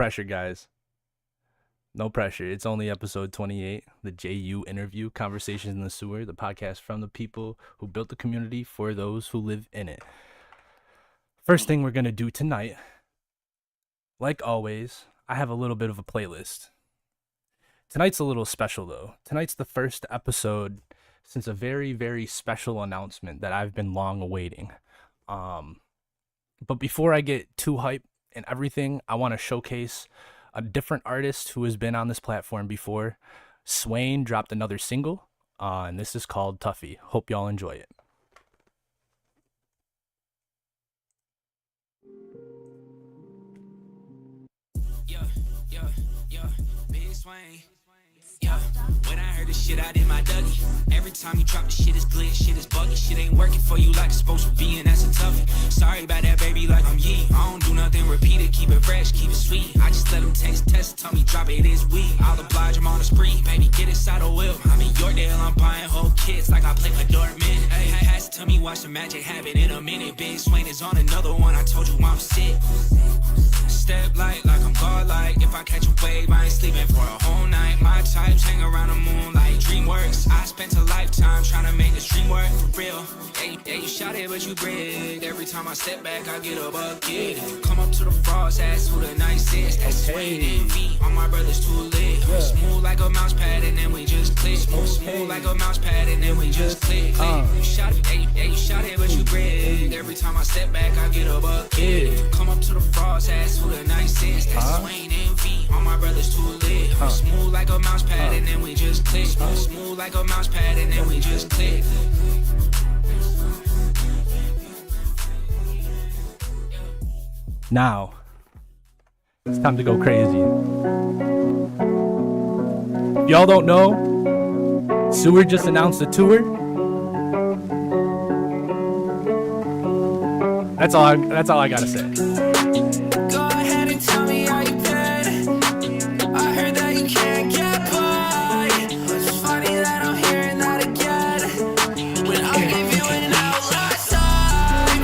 Pressure, guys. No pressure. It's only episode 28, the Jyou interview, Conversations in the Sewer, the podcast from the people who built the community for those who live in it. First thing we're going to do tonight, like always, I have a little bit of a playlist. Tonight's a little special, though. Tonight's the first episode since a very, very special announcement that I've been long awaiting. But before I get too hyped and everything, I want to showcase a different artist who has been on this platform before. Swain dropped another single, and this is called Tuffy. Hope y'all enjoy it. Big Swain. When I heard this shit out in my Dougie, every time you drop the shit is glitch, shit is buggy, shit ain't working for you like it's supposed to be, and that's a toughie. Sorry about that, baby, like I'm Yee. I don't do nothing, repeat it, keep it fresh, keep it sweet. I just let them taste test, tell me drop it is weed. I'll oblige, I'm on the spree, baby, get inside a whip. I'm in Yorkdale, I'm buying whole kits like I play for Dortmund. Hey, has to tell me watch the magic happen in a minute. Big Swain is on another one, I told you I'm sick. Step light like I'm godlike. If I catch a wave, I ain't sleeping for a whole night. My types hang around the moon like DreamWorks. I spent a lifetime trying to make this dream work for real. Yeah, you shot it, but you bricked. Every time I step back, I get a bucket. If you come up to the frost, ask who the nicest. That's Swain and V. All my brothers too lit. Yeah. Smooth like a mouse pad, and then we just click. Smooth like a mouse pad, and then we just click. You shot it, you shot it, but you bricked. Every time I step back, I get a bucket. If you come up to the frost, ask who the nicest. That's Swain and V. All my brothers too lit. Smooth like a mouse pad, and then we just click. Smooth like a mouse pad, and then we just click. Now, it's time to go crazy. If y'all don't know, Sewer just announced a tour. That's all I gotta say. Go ahead and tell me how you been. I heard that you can't get by. It's funny that I'm hearing that again. When I gave you an out last time,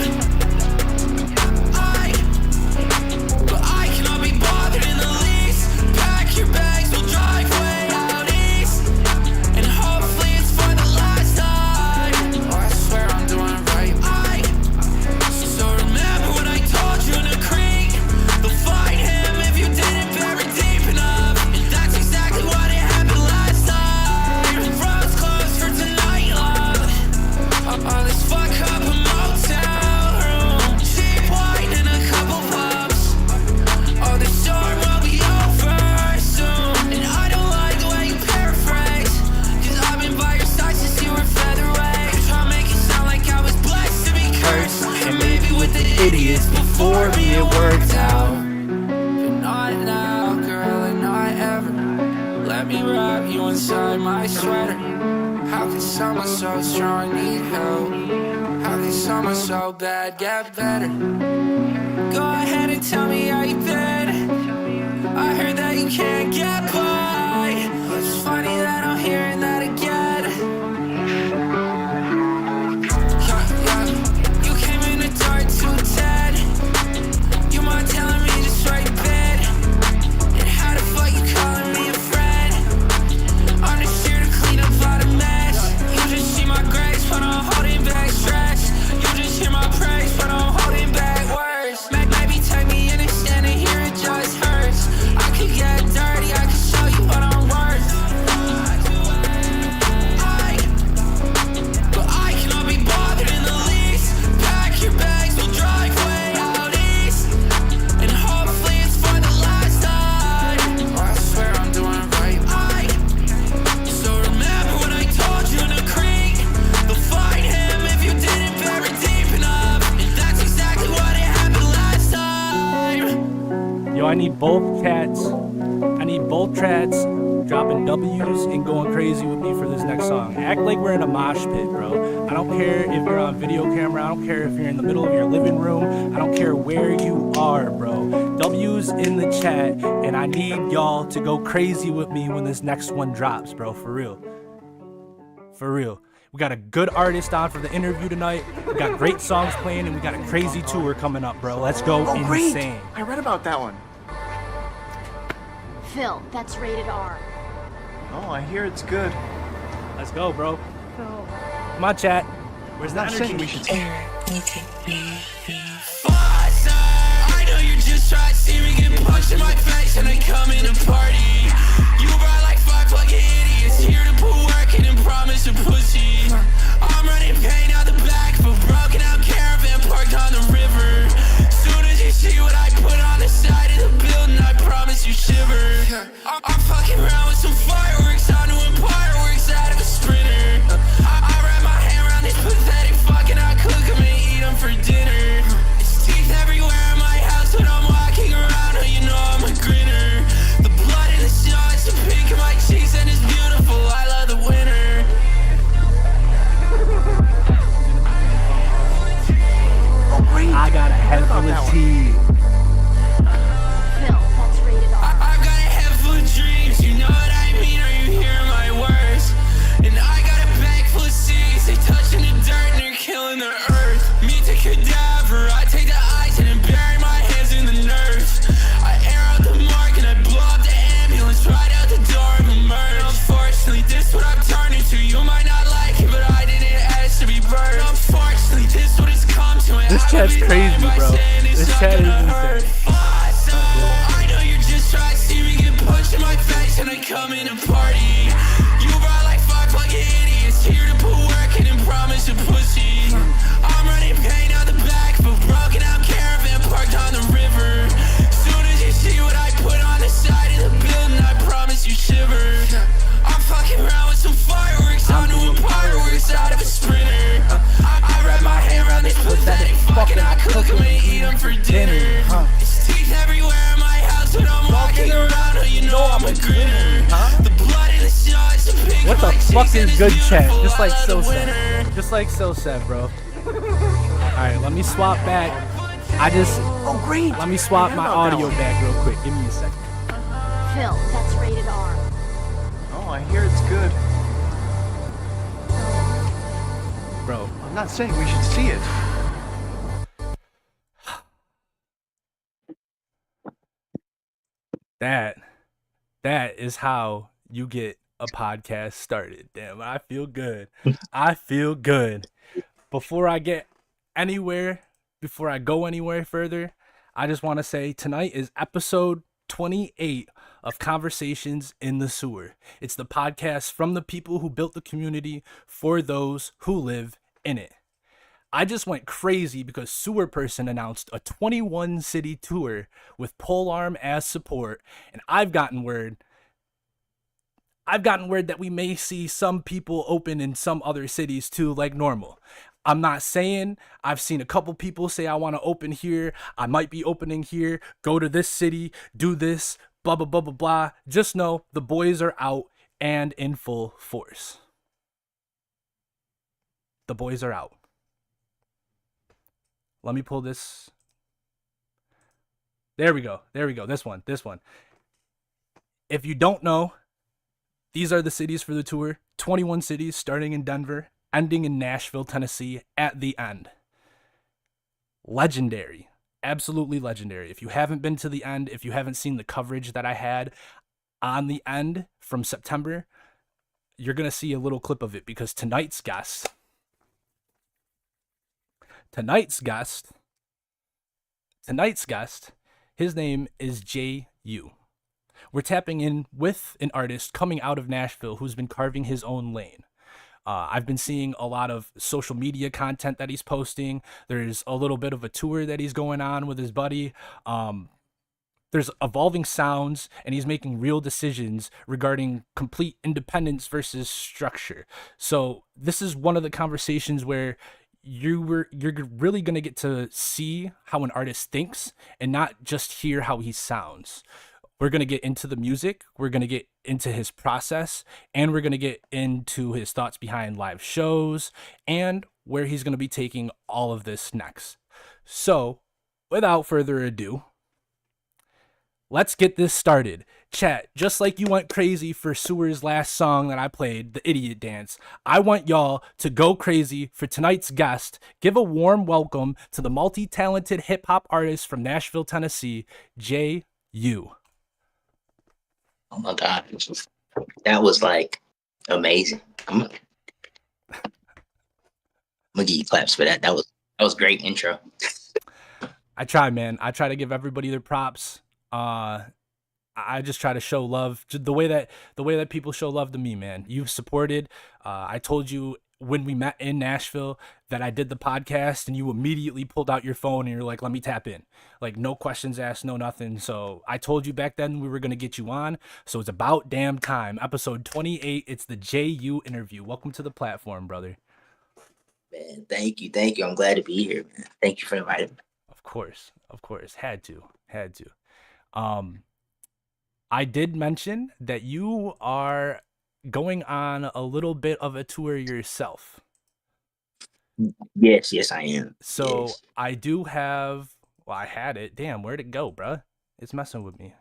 but I cannot be bothered in the least. Pack your bags, we'll drive way out east, and hopefully it's for the last time. Oh, I swear I'm doing right. So remember when I told you in the creek, they'll find him if you didn't bury deep enough. And that's exactly what it happened last time. Roads closed for tonight, love. All this fuck up a motel room, cheap wine and a couple pubs. Oh, the storm will be over soon. And I don't like the way you paraphrase, cause I've been by your side since you were featherweight. Try to make it sound like I was blessed to be cursed, and maybe with the idiots before me it worked out. But not now, girl, and not ever. Let me wrap you inside my sweater. How can someone so strong need help? How can someone so bad get better? Go ahead and tell me how you been. I heard that you can't get by. It's funny that I'm hearing that again. You came in the dark too dead. You mind telling me just where you been? And how the fuck you calling me a friend? I'm just here to clean up all the mess. You just see my grace when I'm holding back stress. You just hear my praise when I'm holding back words. Maybe take me in and stand and hear it just hurts. I could get dirty, I could show you what I'm worth. But I cannot be bothered in the least. Pack your bags, we'll drive way out east, and hopefully it's for the last time. Oh, I swear I'm doing right. So remember when I told you in the creek, they'll find him if you didn't bury deep enough. And that's exactly what it happened last time. Yo, I need both cats. I need both trats dropping W's and going crazy with me for this next song. Act like we're in a mosh pit, bro. I don't care if you're on video camera. I don't care if you're in the middle of your living room. I don't care where you are, bro. W's in the chat, and I need y'all to go crazy with me when this next one drops, bro. For real. For real. We got a good artist on for the interview tonight. We got great songs playing, and we got a crazy tour coming up, bro. Let's go insane. Great. I read about that one. Phil, that's rated R. Oh, I hear it's good. Let's go, bro. Come on, chat. Where's the I'm not saying energy? we should see I know you just tried to see me get punched in my face and I come in to party. You brought like 5 fucking idiots here to put work in and promise a pussy. I'm running pain out the back of a broken out caravan parked on the river. Soon as you see what I put on the side of the building, I promise you shiver. I'm fucking around with some fireworks on doing fireworks out of a sprinter. I wrap my hand around this pathetic fucking I cook them and eat them for dinner. It's teeth everywhere in my house when I'm walking around, oh you know I'm a grinner. The blood in the snow, it's the pink in my cheeks and it's beautiful, I love the winter. I got a head full of tea. Phil, that's rated R. I've got a head full of dreams, you know what I mean, are you hearing my words? And I got a bag full of seeds, they touching the dirt and they're killing the earth. Meet the cadaver, I take the ice and then bury my hands in the nerves. I air out the mark and I blow up the ambulance right out the door and emerge. Unfortunately, this what I'm turning to, you might not like it, but I didn't ask to be burned. Unfortunately, this what it's come to. This chat's crazy, bro. This chat is insane. I know you just tried to see me get punched in my face and I come in to party. You brought like 5 fucking idiots here to put work in and promise a pussy. I'm running pain out the back of a broken out caravan parked on the river. Soon as you see what I put on the side of the building, I promise you shiver. I'm fucking around with some fireworks, I'm doing fireworks out of a sprinter. I wrap my hand around this pathetic fucking I cook them and eat them for dinner. It's teeth everywhere in my house when I'm walking around, oh you know I'm a grinner. The blood in the snow, it's the pink What in the my cheeks fuck and is it's good chat? beautiful, Just like I love so the sad. winter. Just like so sad, bro. Alright, let me swap back. Let me swap my audio back real quick. Give me a second. Phil, that's rated R. Oh, I hear it's good. Bro, I'm not saying we should see it. that is how you get a podcast started. Damn, I feel good. I feel good. Before I go anywhere further, I just want to say tonight is episode 28 of Conversations in the Sewer. It's the podcast from the people who built the community for those who live in it. I just went crazy because Sewerperson announced a 21 city tour with Polearm as support, and I've gotten word that we may see some people open in some other cities too, like normal. I'm not saying, I've seen a couple people say I want to open here, I might be opening here, go to this city, do this, blah, blah, blah, blah, blah. Just know the boys are out and in full force. The boys are out. Let me pull this. There we go. This one. If you don't know, these are the cities for the tour. 21 cities starting in Denver, ending in Nashville, Tennessee at the end. Legendary. Absolutely legendary. If you haven't been to the end, if you haven't seen the coverage that I had on the end from September, you're going to see a little clip of it because tonight's guest, his name is Jyou. We're tapping in with an artist coming out of Nashville who's been carving his own lane. I've been seeing a lot of social media content that he's posting. There's a little bit of a tour that he's going on with his buddy. There's evolving sounds, and he's making real decisions regarding complete independence versus structure. So this is one of the conversations where you're really going to get to see how an artist thinks and not just hear how he sounds. We're going to get into the music, we're going to get into his process, and we're going to get into his thoughts behind live shows and where he's going to be taking all of this next. So, without further ado, let's get this started. Chat, just like you went crazy for Sewer's last song that I played, The Idiot Dance, I want y'all to go crazy for tonight's guest. Give a warm welcome to the multi-talented hip-hop artist from Nashville, Tennessee, Jyou. Oh my god, that was like amazing. I'm gonna give you claps for that. That was great intro. I try, man. I try to give everybody their props. I just try to show love the way that people show love to me, man. You've supported. I told you when we met in Nashville that I did the podcast, and you immediately pulled out your phone and you're like, "Let me tap in." Like no questions asked, no nothing. So I told you back then we were gonna get you on. So it's about damn time. Episode 28. It's the Jyou interview. Welcome to the platform, brother. Man, thank you. I'm glad to be here, man. Thank you for inviting me. Of course, had to. Um, I did mention that you are going on a little bit of a tour yourself. Yes, I am. So Yes. I do have, well, I had it. Damn, where'd it go, bruh? It's messing with me.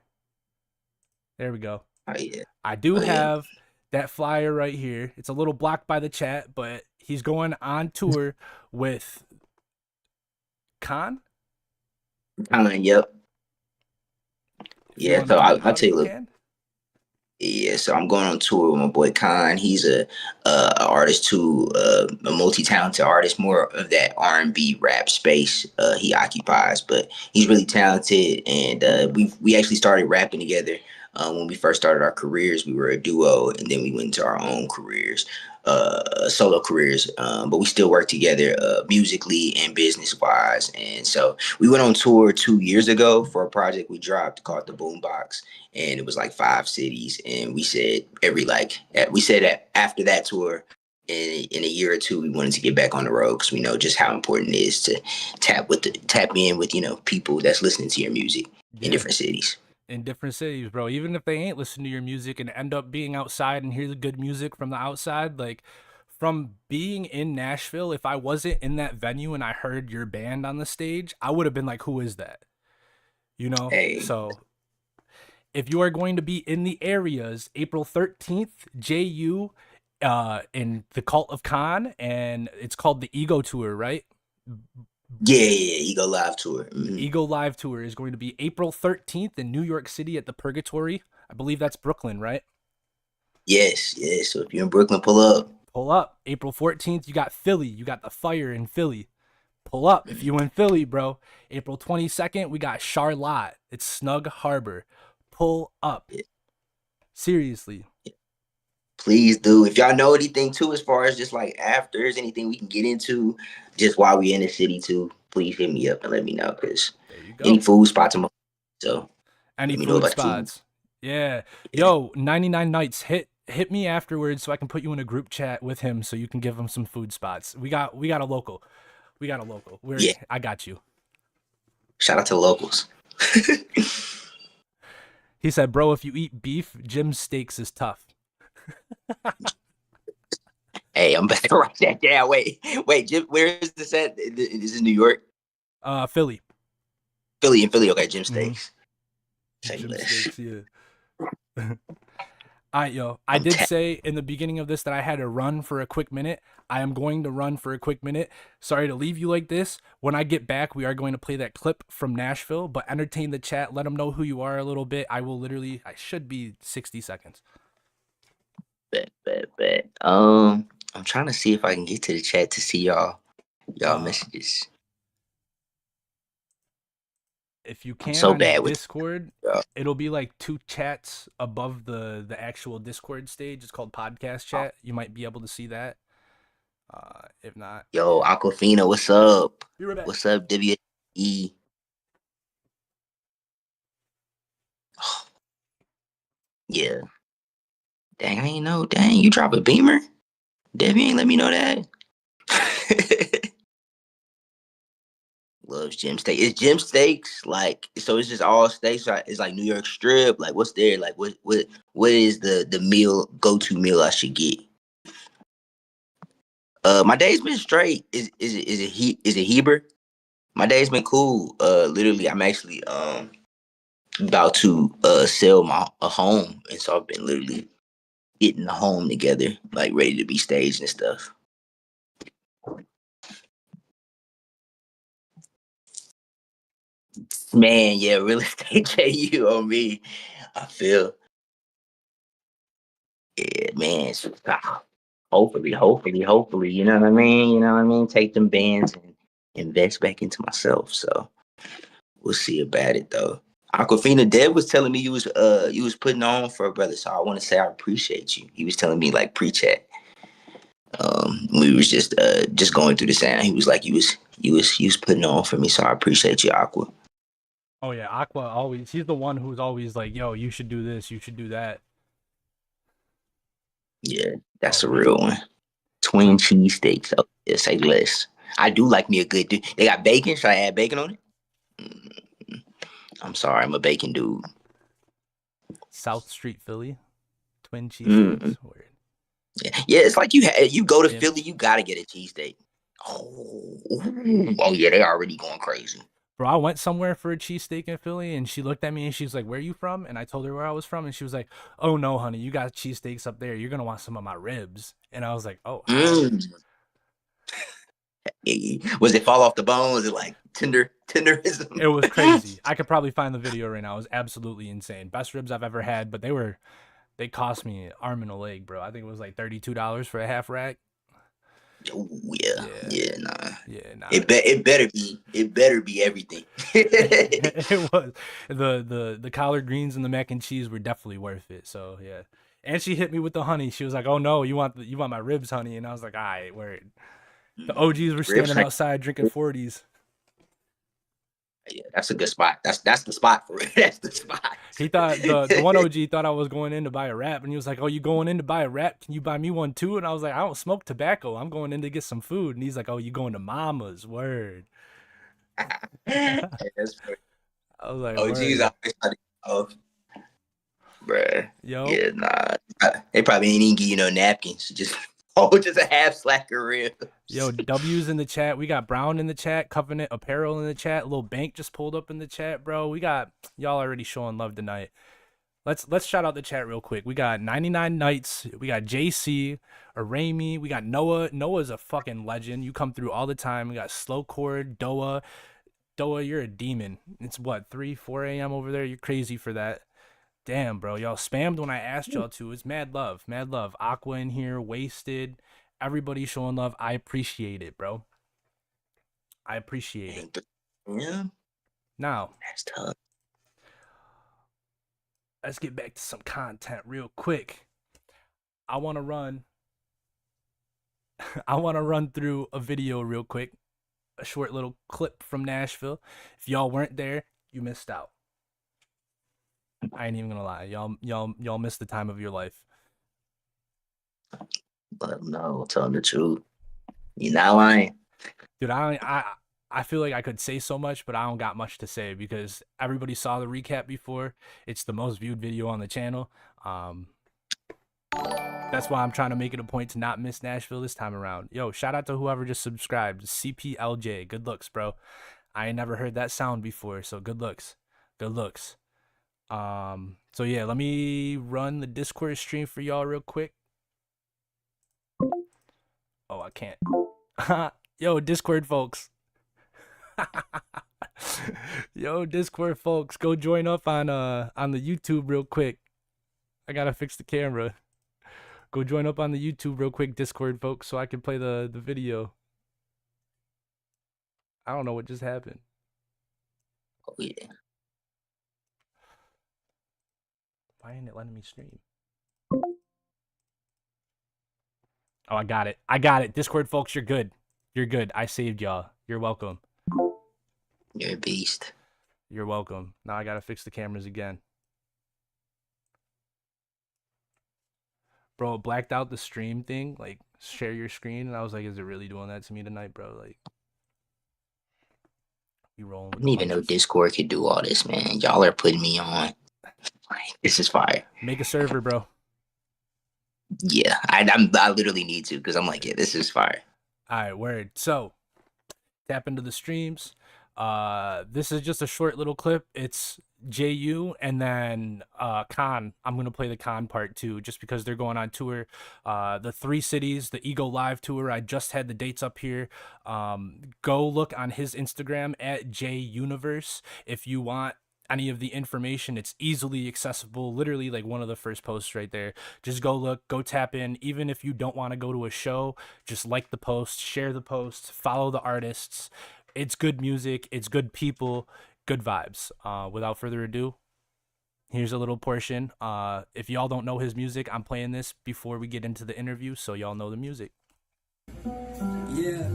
There we go. Oh yeah. I do Oh yeah. have that flyer right here. It's a little blocked by the chat, but he's going on tour with Khan. Yep. If you Yeah. want to So talk I'll about it, tell you. you Look. can. Yeah, so I'm going on tour with my boy Khan. He's a artist too, a multi-talented artist, more of that R&B rap space he occupies. But he's really talented, and we actually started rapping together when we first started our careers. We were a duo, and then we went into our own careers, solo careers. But we still work together musically and business wise. And so we went on tour 2 years ago for a project we dropped called The Boombox, and it was like 5 cities. And we said that after that tour, in a year or two, we wanted to get back on the road because we know just how important it is to tap in with people that's listening to your music in Yeah. different cities. In different cities, bro. Even if they ain't listening to your music and end up being outside and hear the good music from the outside, like from being in Nashville, if I wasn't in that venue and I heard your band on the stage, I would have been like, who is that? You know? Hey, So if you are going to be in the areas, April 13th, Jyou in the Cult of Khan, and it's called the Ego Tour, right? yeah, Ego Live tour. Ego Live Tour is going to be April 13th in New York City at the Purgatory. I believe that's Brooklyn, right? Yes. So if you're in Brooklyn, pull up. Pull up. April 14th, you got Philly. You got the Fire in Philly. Pull up if you in Philly, bro. April 22nd, we got Charlotte. It's Snug Harbor. Pull up. Seriously. Please do. If y'all know anything too, as far as just like afters, anything we can get into, just while we in the city too, please hit me up and let me know. Cause There you any go. food spots, so Any let me know food about the food. spots. Yeah. Yeah. Yo, 99 Nights, hit me afterwards so I can put you in a group chat with him so you can give him some food spots. We got a local. We got a local. Yeah. I got you. Shout out to the locals. He said, "Bro, if you eat beef, Jim's Steaks is tough." Hey, I'm back to write that down. Wait, Jim, where is this at? Is this New York? Philly. Philly. Okay, Jim Mhm. Steaks. Say Jim less. Steaks, yeah. All right, yo. I I'm did say in the beginning of this that I had to run for a quick minute. I am going to run for a quick minute. Sorry to leave you like this. When I get back, we are going to play that clip from Nashville, but entertain the chat. Let them know who you are a little bit. I should be 60 seconds. Bet. I'm trying to see if I can get to the chat to see y'all messages. If you I'm can so on bad with Discord, y'all. it'll be like two chats above the actual Discord stage. It's called podcast chat. You might be able to see that. If not, Yo, Aquafina, what's up? be right back. What's up, WE? Yeah. Dang, I ain't know. Dang, you drop a beamer? Dev, you ain't let me know that. Loves Gym Steak. Is Gym Steaks like, so it's just all steaks? It's like New York strip. Like, what's there? Like, what is the meal, go-to meal I should get? My day's been straight. Is it Heber? My day's been cool. Literally, I'm actually about to sell a home, and so I've been literally getting the home together, like ready to be staged and stuff. Man, yeah, real estate JU on me. I feel Yeah, man. Hopefully, you know what I mean? You know what I mean? Take them bands and invest back into myself. So we'll see about it though. Aquafina Dev was telling me you was putting on for a brother. So I want to say I appreciate you. He was telling me like pre-chat. We was just going through the sound. He was like you was putting on for me. So I appreciate you, Aqua. Oh yeah, Aqua always. He's the one who's always like, "Yo, you should do this. You should do that." Yeah, that's Oh a man. real one. Twin cheese steaks. Oh, yeah, say less. I do like me a good dude. They got bacon. Should I add bacon on it? I'm sorry, I'm a bacon dude. South Street Philly, twin Mm. cheesesteaks. Weird. Yeah, it's like you go to Jim. Philly, you gotta get a cheesesteak. Oh yeah, they already going crazy. Bro, I went somewhere for a cheesesteak in Philly, and she looked at me and she's like, "Where are you from?" And I told her where I was from, and she was like, "Oh no, honey, you got cheesesteaks up there. You're gonna want some of my ribs." And I was like, "Oh, all right." Mm. Was it fall off the bone? Was it like tenderism? It was crazy. I could probably find the video right now. It was absolutely insane. Best ribs I've ever had, but they cost me an arm and a leg, bro. I think it was like $32 for a half rack. Oh, yeah, Yeah, yeah, nah. yeah, nah. It better be everything. It was the collard greens and the mac and cheese were definitely worth it. So yeah, and she hit me with the honey. She was like, "Oh no, you want my ribs, honey?" And I was like, "All right, word." The OGs were Ribs. standing outside drinking 40s. Yeah, that's a good spot. That's the spot for it. That's the spot. He thought the one OG thought I was going in to buy a wrap, and he was like, "Oh, you going in to buy a wrap? Can you buy me one too?" And I was like, "I don't smoke tobacco. I'm going in to get some food." And he's like, "Oh, you going to Mama's? Word." That's funny. I was like, Oh, geez, I "Word, always try to oh, bruh. yo." Yeah, nah. They probably ain't even give you no napkins. Just just a half slacker rib. Yo, W's in the chat. We got Brown in the chat, Covenant Apparel in the chat. Little Bank just pulled up in the chat, bro. We got y'all already showing love tonight. Let's shout out the chat real quick. We got 99 Nights. We got JC, Arami. We got Noah. Noah's a fucking legend. You come through all the time. We got Slow Chord, Doa. Doa, you're a demon. It's what, 3, 4 a.m. over there? You're crazy for that. Damn, bro. Y'all spammed when I asked y'all to. It's mad love. Mad love. Aqua in here, Wasted. Everybody showing love. I appreciate it, bro. I appreciate it. Yeah, Now, that's tough. let's get back to some content real quick. I want to run I want to run through a video real quick. A short little clip from Nashville. If y'all weren't there, you missed out. I ain't even going to lie. Y'all missed the time of your life. But no, tell them the truth. You're not lying. Dude, I feel like I could say so much, but I don't got much to say because everybody saw the recap before. It's the most viewed video on the channel. That's why I'm trying to make it a point to not miss Nashville this time around. Yo, shout out to whoever just subscribed. CPLJ, good looks, bro. I ain't never heard that sound before, so good looks. Good looks. So yeah, let me run the Discord stream for y'all real quick. Oh, I can't. Yo, Discord folks. Yo, Discord folks, go join up on the YouTube real quick. I gotta fix the camera. Go join up on the YouTube real quick, Discord folks, so I can play the video. I don't know what just happened. Oh yeah. Why ain't it letting me stream? Oh, I got it. I got it. Discord folks, you're good. You're good. I saved y'all. You're welcome. You're a beast. You're welcome. Now I gotta fix the cameras again. Bro, it blacked out the stream thing, like share your screen, and I was like, is it really doing that to me tonight, bro? Like, you rolling I with didn't the even know punches. Discord could do all this, man. Y'all are putting me on. This is fire. Make a server, bro. Yeah, I literally need to because I'm like, yeah, this is fire. All right, word. So, tap into the streams. This is just a short little clip. It's Jyou and then Khan. I'm gonna play the Khan part too, just because they're going on tour. The 3 cities, the Ego Live tour. I just had the dates up here. Go look on his Instagram at JUniverse if you want any of the information. It's easily accessible, literally like one of the first posts right there. Just go look, go tap in. Even if you don't want to go to a show, just like the post, share the post, follow the artists. It's good music, it's good people, good vibes. Without further ado, here's a little portion. If y'all don't know his music, I'm playing this before we get into the interview so y'all know the music. Yeah.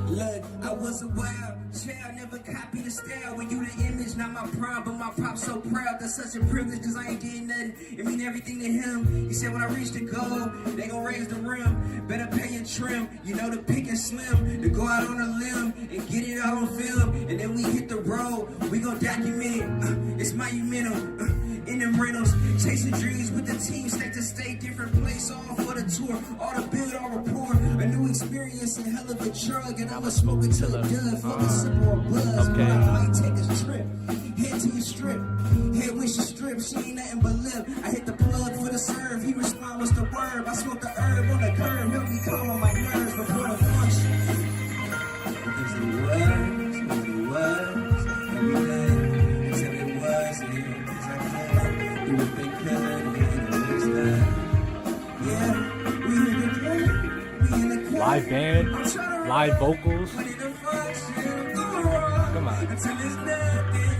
Look, I was a wild child, never copied the style. When you the image, not my prime, but my pop's so proud. That's such a privilege, cause I ain't did nothing. It mean everything to him. He said when I reach the goal, they gon' raise the rim. Better pay and trim, you know the pick and slim. To go out on a limb and get it all on film. And then we hit the road, we gon' document it. It's monumental. In them rentals, chasing dreams with the team, state to state, different place, all for the tour, all to build, all rapport, a new experience and hell of a drug, and I'ma smoke it till the done, fuck a sip or a buzz, Okay. but I might take a trip, head to your strip, head with your strip, she ain't nothing but lip, I hit the plug for the serve, he respond, what's the word, I smoke the herb on the curb, help me calm on my nerves before the function, because it was, every day, except it was, yeah. You would think that it was that. Yeah, we in the club, we in the club. Live band, live vocals. Come on. Until it's nothing.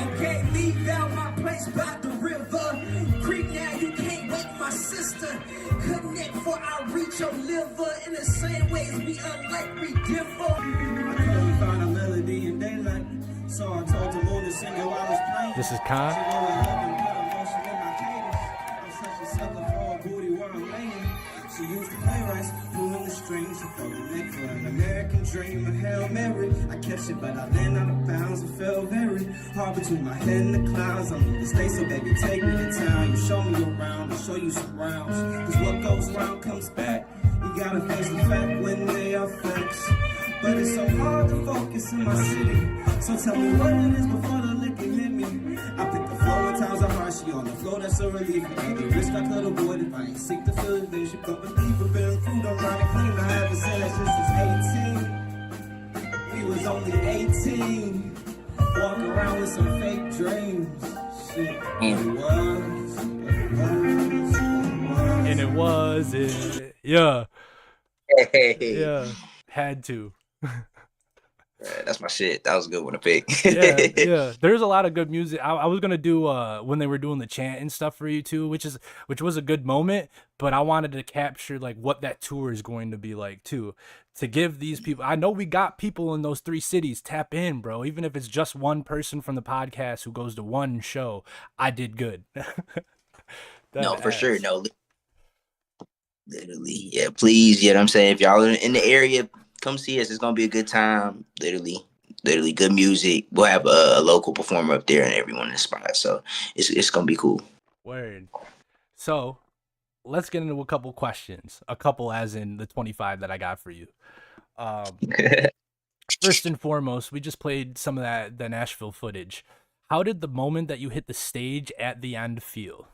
Okay, leave out my place by the river. Creek now, you can't wake my sister. Connect for I reach your liver. In the same way as we unlike, we differ. I couldn't find a melody in daylight. So I told the moon to sing it while I was playing. This is Khan. She know I love and put emotion in my cadence. I'm such a sucker for a booty where I'm laying. She used to play rice, pulling the strings. She felt the neck for an American dream, a Hail Mary. I catch it, but I land out of bounds. It felt very hard between my head and the clouds. I'm in the state, so baby, take me to town. You show me around, I'll show you some rounds. Cause what goes round comes back. You gotta face the fact when they are facts. But it's so hard to focus in my city. So tell me what it is before the liquor hit me. I pick the floor when times are hard. She on the floor, that's a relief. At the risk I could avoid if I ain't seek to feel it. Then she go deeper, been through the line clean. I haven't said that since 18. We was only 18. Walk around with some fake dreams. Shit, And it was it. Yeah. Hey, Yeah. Had to. that's my shit. That was a good one to pick. Yeah. There's a lot of good music. I was gonna do when they were doing the chant and stuff for you too, which was a good moment, but I wanted to capture like what that tour is going to be like too. To give these people, I know we got people in those 3 cities. Tap in, bro. Even if it's just one person from the podcast who goes to one show, I did good. No, for sure. No, literally. Yeah, please. You know what I'm saying? If y'all are in the area, come see us. It's gonna be a good time. Literally good music. We'll have a local performer up there and everyone in the spot. So it's gonna be cool. Word. So let's get into a couple questions. A couple as in the 25 that I got for you. First and foremost, we just played some of the Nashville footage. How did the moment that you hit the stage at the end feel?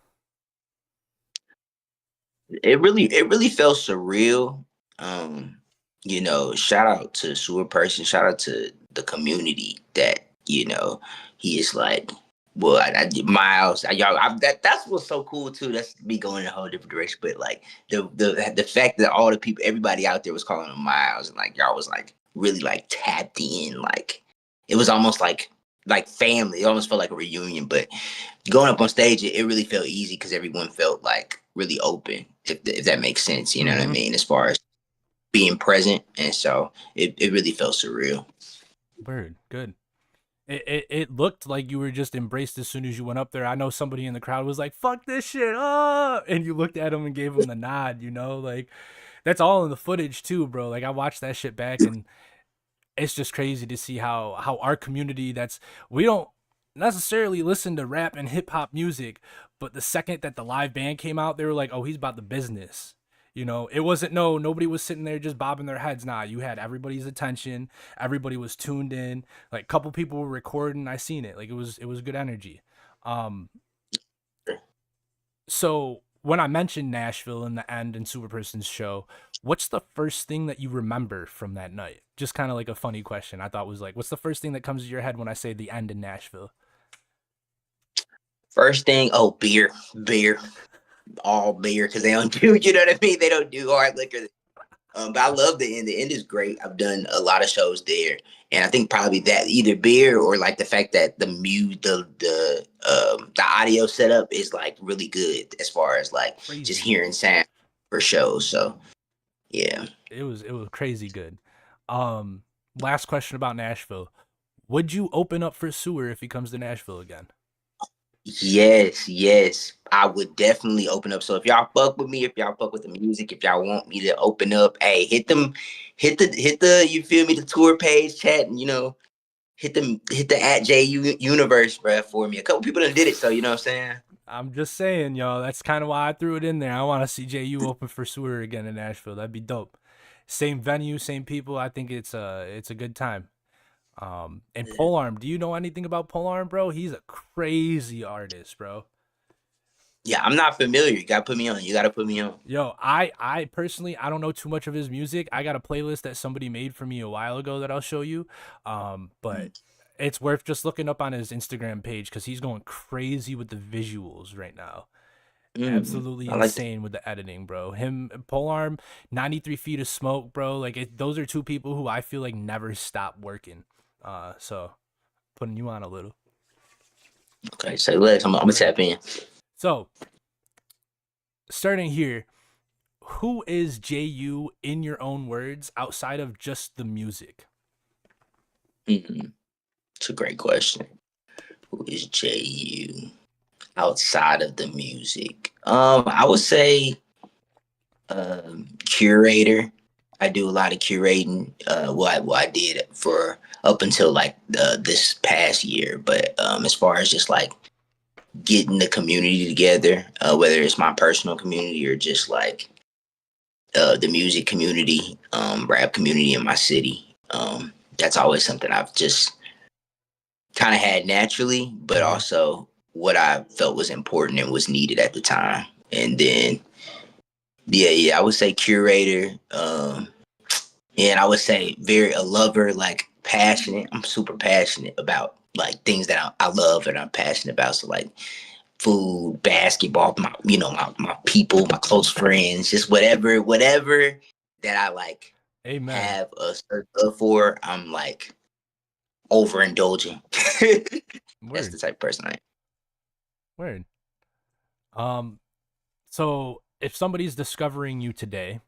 It really felt surreal. You know, shout out to Sewerperson, shout out to the community that, you know, he is like, well, I did Miles. That's what's so cool too. That's me going in a whole different direction. But like the fact that all the people, everybody out there was calling him Miles, and like y'all was like really like tapped in. Like it was almost like family. It almost felt like a reunion. But going up on stage, it really felt easy because everyone felt like really open. If that makes sense, you know what I mean, as far as being present. And so it really felt surreal. Word. Good. It looked like you were just embraced as soon as you went up there. I know somebody in the crowd was like, fuck this shit up. And you looked at him and gave him the nod, you know, like that's all in the footage too, bro. Like I watched that shit back and it's just crazy to see how our community we don't necessarily listen to rap and hip hop music, but the second that the live band came out, they were like, oh, he's about the business. You know, it wasn't nobody was sitting there just bobbing their heads. Nah, you had everybody's attention. Everybody was tuned in. Like a couple people were recording. I seen it. Like it was good energy. So when I mentioned Nashville in the end and Sewerperson's show, what's the first thing that you remember from that night? Just kind of like a funny question. I thought was like, what's the first thing that comes to your head when I say the end in Nashville? First thing, oh, beer, all beer, because they don't do, you know what I mean? They don't do hard liquor. But I love the end. The end is great. I've done a lot of shows there, and I think probably that either beer or like the fact that the audio setup is like really good as far as like just Crazy. hearing sound for shows. So yeah. It was crazy good. Um, Last question about Nashville. Would you open up for Sewer if he comes to Nashville again? Yes, yes. I would definitely open up. So if y'all fuck with me, if y'all fuck with the music, if y'all want me to open up, hey, hit the you feel me, the tour page chat and hit the at Jyou universe, bruh, for me. A couple people done did it, so you know what I'm saying? I'm just saying, yo, that's kind of why I threw it in there. I want to see JU open for Sewer again in Nashville. That'd be dope. Same venue, same people. I think it's a good time. And Polearm, do you know anything about Polearm, bro? He's a crazy artist, bro. Yeah, I'm not familiar. You gotta put me on. You gotta put me on. Yo, I personally I don't know too much of his music. I got a playlist that somebody made for me a while ago that I'll show you. But it's worth just looking up on his Instagram page because he's going crazy with the visuals right now. Absolutely I like that. insane with the editing, bro. Him, Polearm, 93 Feet of Smoke, bro. Like those are two people who I feel like never stop working. So putting you on a little. Okay, say less. I'm gonna tap in. So starting here, who is JU in your own words outside of just the music? Mhm. It's a great question. Who is Jyou outside of the music? I would say curator. I do a lot of curating. What I did for up until like this past year, but as far as just like getting the community together, whether it's my personal community or just like the music community, rap community in my city. That's always something I've just kind of had naturally, but Mm-hmm. also what I felt was important and was needed at the time. And then, yeah, I would say curator. And I would say very a lover, like passionate. I'm super passionate about like things that I love and I'm passionate about. So like food, basketball, my people, my close friends, just whatever that I like Amen. have a certain love for, I'm like overindulging. That's Word. the type of person I am. Word. Um, so if somebody's discovering you today,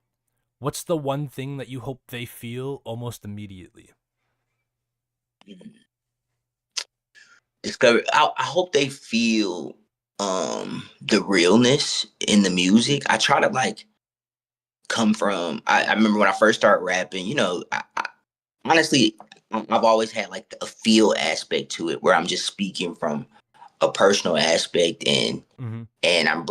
what's the one thing that you hope they feel almost immediately? Discover. I hope they feel the realness in the music. I try to like come from. I remember when I first started rapping. Honestly, I've always had like a feel aspect to it, where I'm just speaking from a personal aspect, and Mm-hmm. I'm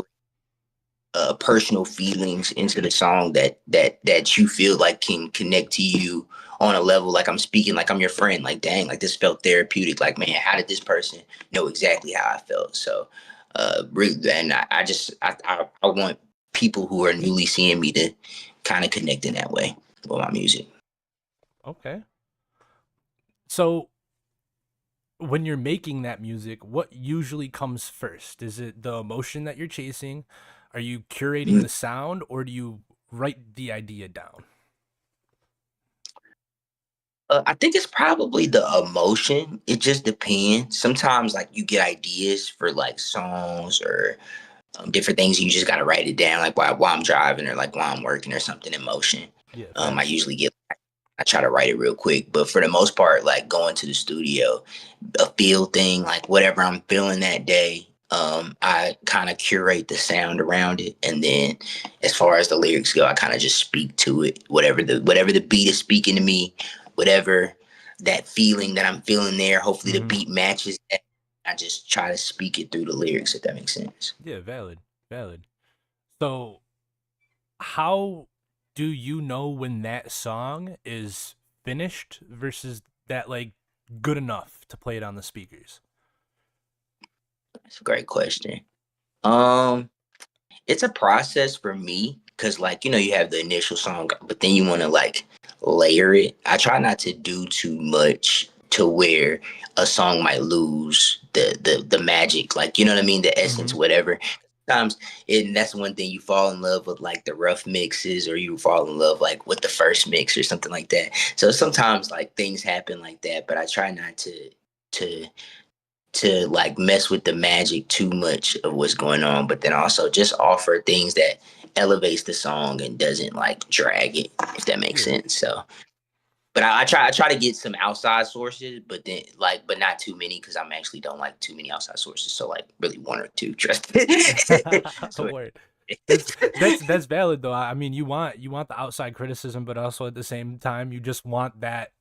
personal feelings into the song that you feel like can connect to you on a level like I'm speaking like I'm your friend. Like dang, like this felt therapeutic. Like man, how did this person know exactly how I felt? So, really, and I want people who are newly seeing me to kind of connect in that way with my music. Okay. So when you're making that music, what usually comes first? Is it the emotion that you're chasing? Are you curating the sound or do you write the idea down? I think it's probably the emotion. It just depends. Sometimes, like you get ideas for like songs or different things, and you just gotta write it down, like while I'm driving or like while I'm working or something in motion. Yeah, I facts. usually get. I try to write it real quick, but for the most part, like going to the studio, a feel thing, like whatever I'm feeling that day. I kind of curate the sound around it, and then as far as the lyrics go, I kind of just speak to it. Whatever the beat is speaking to me, whatever that feeling that I'm feeling there. Hopefully, the Mm-hmm. beat matches that. I just try to speak it through the lyrics, if that makes sense. Yeah, valid. Valid. So how do you know when that song is finished versus that like good enough to play it on the speakers? That's a great question. Um, it's a process for me because like you have the initial song but then you want to like layer it. I try not to do too much to where a song might lose the magic, like what I mean, the essence, Mm-hmm. whatever. Sometimes and that's one thing, you fall in love with like the rough mixes or you fall in love like with the first mix or something like that. So sometimes like things happen like that, but I try not to like mess with the magic too much of what's going on, but then also just offer things that elevates the song and doesn't like drag it, if that makes Yeah. sense. So, but I try to get some outside sources, but then like, but not too many because I'm actually don't like too many outside sources. So like, really one or two, trust me. So, Word. That's valid though. I mean, you want the outside criticism, but also at the same time, you just want that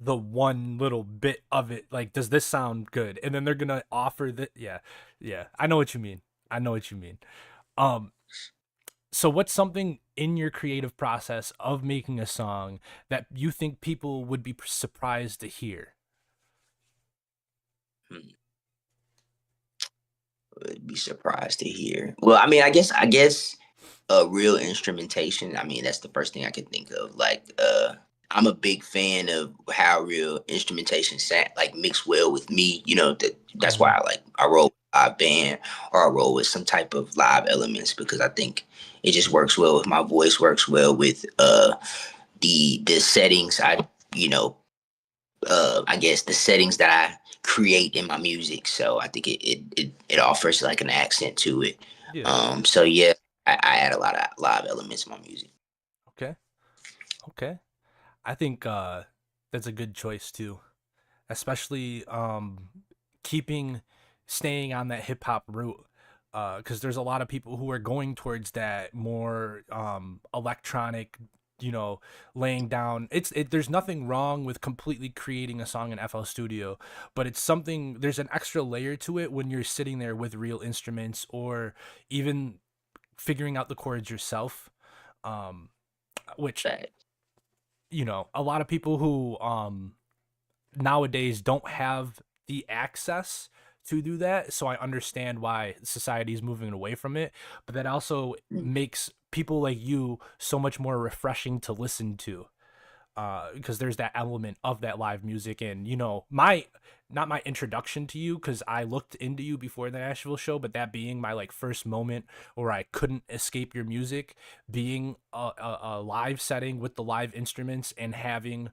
the one little bit of it. Like, does this sound good? And then they're gonna offer that. Yeah, yeah. I know what you mean. I know what you mean. Um, so what's something in your creative process of making a song that you think people would be surprised to hear? would be surprised to hear. Well, I mean, I guess real instrumentation. I mean, that's the first thing I can think of. Like, I'm a big fan of how real instrumentation like mix well with me. That's why Mm-hmm. I roll with a live band or I roll with some type of live elements because I think it just works well with my voice, works well with the settings you know I guess the settings that I create in my music. So I think it offers like an accent to it. Yeah. So yeah, I add a lot of live elements in my music. Okay. Okay. I think that's a good choice too, especially keeping staying on that hip hop route. Because there's a lot of people who are going towards that more electronic, you know, laying down. There's nothing wrong with completely creating a song in FL Studio, but it's something. There's an extra layer to it when you're sitting there with real instruments or even figuring out the chords yourself. Um, which But a lot of people who nowadays don't have the access to do that. So I understand why society is moving away from it, but that also makes people like you so much more refreshing to listen to, because there's that element of that live music. And my not my introduction to you, because I looked into you before the Nashville show, but that being my like first moment where I couldn't escape your music, being a live setting with the live instruments and having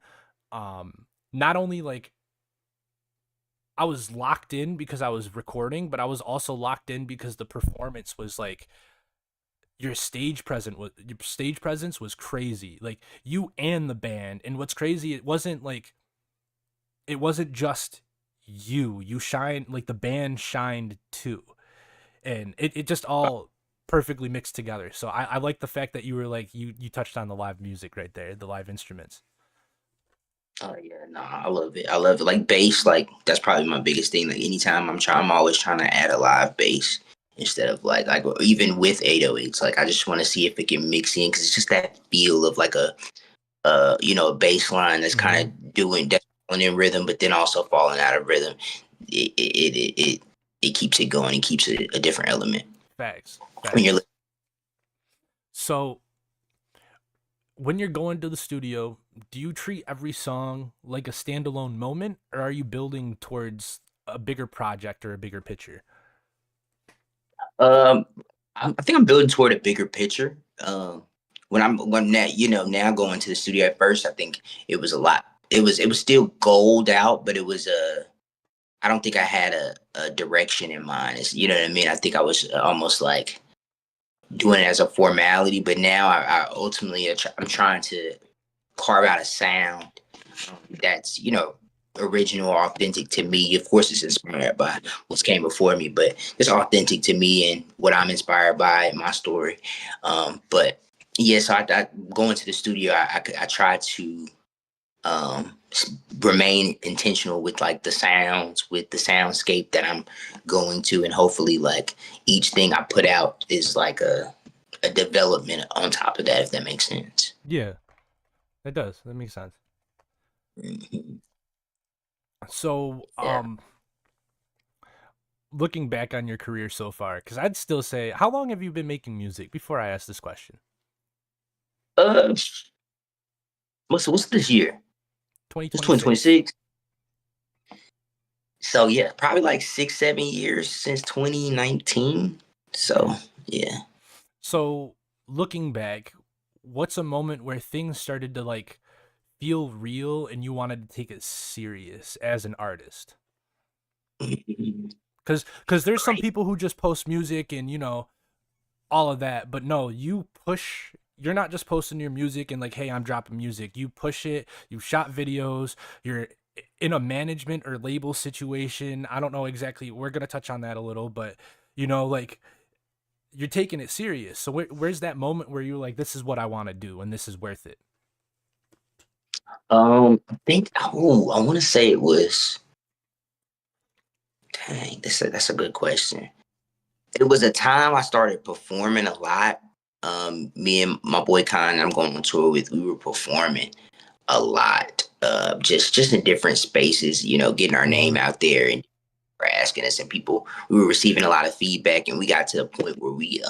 not only like I was locked in because I was recording, but I was also locked in because the performance was like your stage presence was crazy. Like you and the band. And what's crazy, it wasn't just you. You shine, like the band shined too. And it just all perfectly mixed together. So I like the fact that you were like you touched on the live music right there, the live instruments. oh yeah, no, I love it. I love it. Like bass, like that's probably my biggest thing. Like anytime I'm always trying to add a live bass instead of like even with 808s. Like I just want to see if it can mix in because it's just that feel of like a bass line that's kind Mm-hmm. of doing that's falling in rhythm, but then also falling out of rhythm. It keeps it going. It keeps it a different element Facts. when you're Facts. So when you're going to the studio, do you treat every song like a standalone moment, or are you building towards a bigger project or a bigger picture? Um, I think I'm building toward a bigger picture. When now now going to the studio at first, I think it was a lot. It was still gold out, but it was I don't think I had a direction in mind. You know what I mean? I think I was almost like doing it as a formality, but now I ultimately I'm trying to carve out a sound that's original, authentic to me. Of course, it's inspired by what's came before me, but it's authentic to me and what I'm inspired by in my story. But yes, I going to the studio. I try to um, remain intentional with like the sounds, with the soundscape that I'm going to, and hopefully, like each thing I put out is like a development on top of that, if that makes sense. Yeah, that does. That makes sense. Mhm. So, Yeah. looking back on your career so far, because I'd still say, how long have you been making music before I ask this question? Uh, what's this year? It's 2026. 2026. So yeah, probably like 6, 7 years since 2019. So Okay. yeah. So looking back, what's a moment where things started to like feel real and you wanted to take it serious as an artist? Because there's some people who just post music and all of that, but no, you push. You're not just posting your music and like, hey, I'm dropping music. You push it. You shot videos. You're in a management or label situation. I don't know exactly. We're gonna touch on that a little, but like you're taking it serious. So where's that moment where you're like, this is what I want to do and this is worth it? I think I want to say it was. Dang, that's a good question. It was a time I started performing a lot. Me and my boy Khan, I'm going on tour with. We were performing a lot, just in different spaces. Getting our name out there, and were asking us, and people. We were receiving a lot of feedback, and we got to a point where we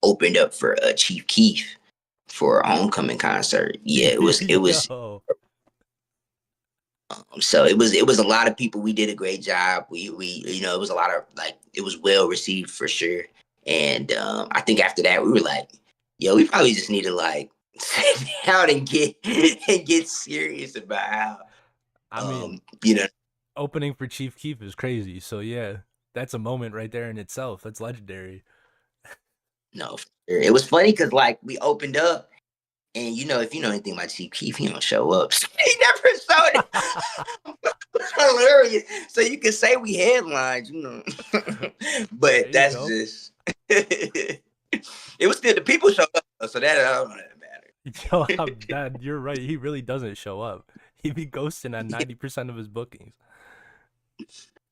opened up for Chief Keef for our homecoming concert. Yeah, it was. Yo. So it was a lot of people. We did a great job. We it was a lot of like it was well received for sure. And I think after that we were like, yo, we probably just need to like sit down and get serious about how I mean, you know opening for Chief Keef is crazy. So yeah, that's a moment right there in itself. That's legendary. no for sure. It was funny because like we opened up and if you know anything about Chief Keef, he don't show up. So he never showed it. Hilarious. So you can say we headlines, There but you that's go. just it was still the people showed up, so that I don't know that matter. Yo, Dad, you're right. He really doesn't show up. He be ghosting on 90% of his bookings.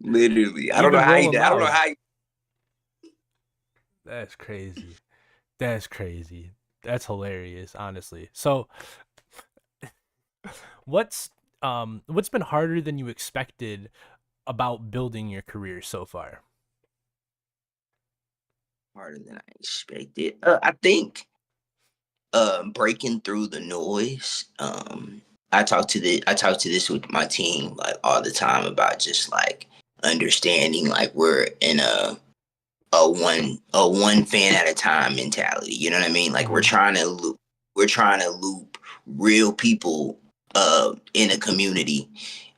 Literally, I don't know Even how he Rolling did. I don't know Loud. how he. That's crazy. That's crazy. That's hilarious, honestly. So, what's what's been harder than you expected about building your career so far? Harder than I expected. I think breaking through the noise. I talk to this with my team like all the time about just like understanding like we're in a one fan at a time mentality. You know what I mean? Like we're Mm-hmm. trying to loop real people in a community.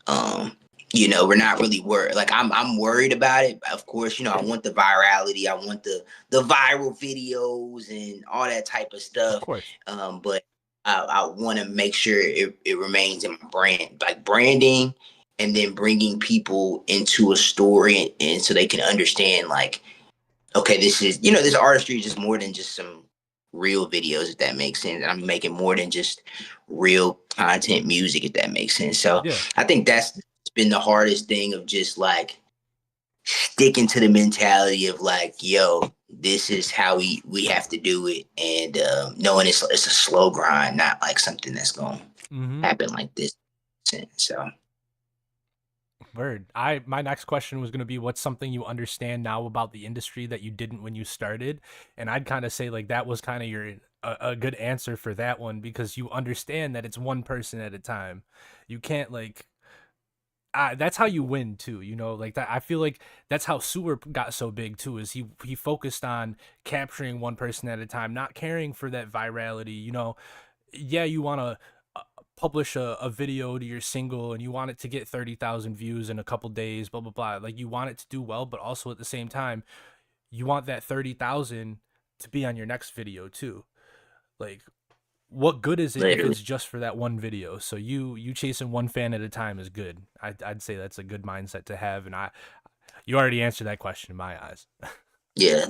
Um, we're not really worried. Like I'm worried about it. Of course, I want the virality. I want the viral videos and all that type of Of stuff. course. But I want to make sure it remains in my brand, like branding, and then bringing people into a story and so they can understand like okay, this artistry is just more than just some real videos, if that makes sense. And I'm making more than just real content music, if that makes sense. So Yeah. I think that's been the hardest thing of just like sticking to the mentality of like, yo, this is how we have to do it. And knowing it's a slow grind, not like something that's going to Mm-hmm. happen like this. So Word. My next question was gonna be what's something you understand now about the industry that you didn't when you started, and I'd kind of say like that was kind of your a good answer for that one because you understand that it's one person at a time. You can't like that's how you win too, like that. I feel like that's how Sewer got so big too. Is he focused on capturing one person at a time, not caring for that virality. Yeah, you want to publish a video to your single and you want it to get 30,000 views in a couple days, blah blah blah. Like you want it to do well, but also at the same time, you want that 30,000 to be on your next video too. Like what good is it if literally, it's just for that one video? So you chasing one fan at a time is good. I'd say that's a good mindset to have, and you already answered that question in my eyes. yeah.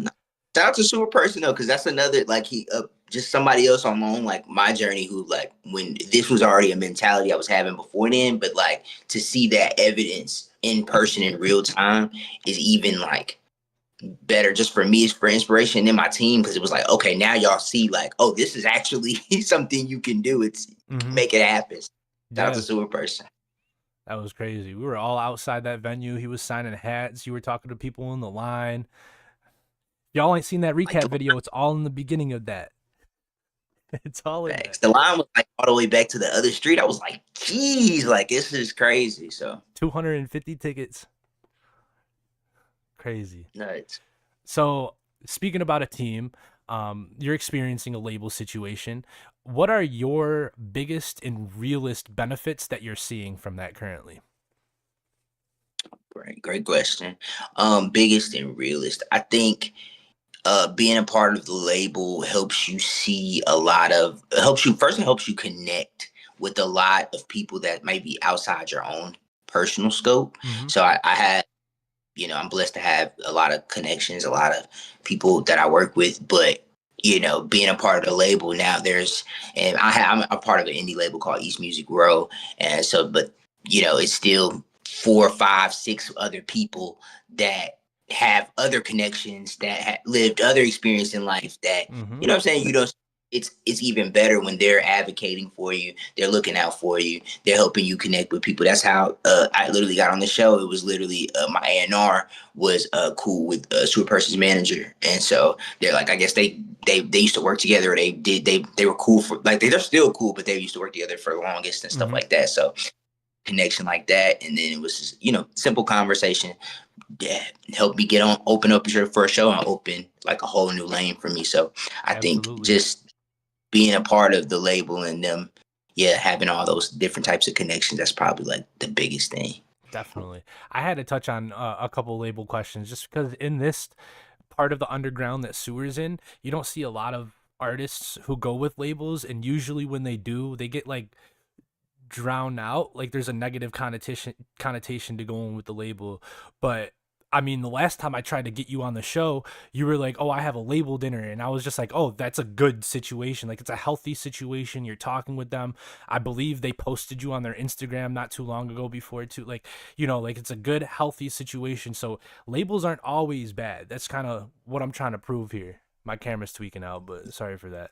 Shout out to Sewerperson though, because that's another like he just somebody else on my own like my journey who like when this was already a mentality I was having before then, but like to see that evidence in person in real time is even like better just for me, it's for inspiration in my team because it was like okay now y'all see like oh this is actually something you can do. It's Mm-hmm. make it happen. Shout out to Yeah, Sewerperson. That was crazy. We were all outside that venue. He was signing hats. You were talking to people in the line. Y'all ain't seen that Like recap the video. It's all in the beginning of that. It's all in that. facts. The line was like all the way back to the other street. I was like, geez, like this is crazy. So 250 tickets. Crazy. nuts. So, speaking about a team, you're experiencing a label situation. What are your biggest and realest benefits that you're seeing from that currently? Great question. Biggest and realist. I think being a part of the label helps you see a lot of helps you first. It helps you connect with a lot of people that may be outside your own personal scope. Mm-hmm. So I have, I'm blessed to have a lot of connections, a lot of people that I work with. But being a part of the label now, and I'm a part of an indie label called East Music Row, and so, but it's still 4, 5, 6 other people that have other connections that lived other experience in life that Mm-hmm. what I'm saying. It's even better when they're advocating for you, they're looking out for you, they're helping you connect with people. That's how I literally got on the show. It was literally my A&R was cool with Sewerperson's manager, and so they're like, I guess they used to work together. Or they were cool for like they're still cool, but they used to work together for the longest and stuff Mm-hmm. like that. So connection like that, and then it was just, simple conversation. Yeah, helped me open up for a show and open like a whole new lane for me. So I think Absolutely. just being a part of the label and them, having all those different types of connections, that's probably like the biggest thing. Definitely. I had to touch on a couple label questions just because in this part of the underground that Sewer's in, you don't see a lot of artists who go with labels, and usually when they do, they get like drowned out. Like there's a negative connotation to going with the label. But I mean, the last time I tried to get you on the show, you were like, "Oh, I have a label dinner," and I was just like, "Oh, that's a good situation. Like it's a healthy situation. You're talking with them. I believe they posted you on their Instagram not too long ago before too. Like, like it's a good, healthy situation. So labels aren't always bad. That's kind of what I'm trying to prove here. My camera's tweaking out, but sorry for that.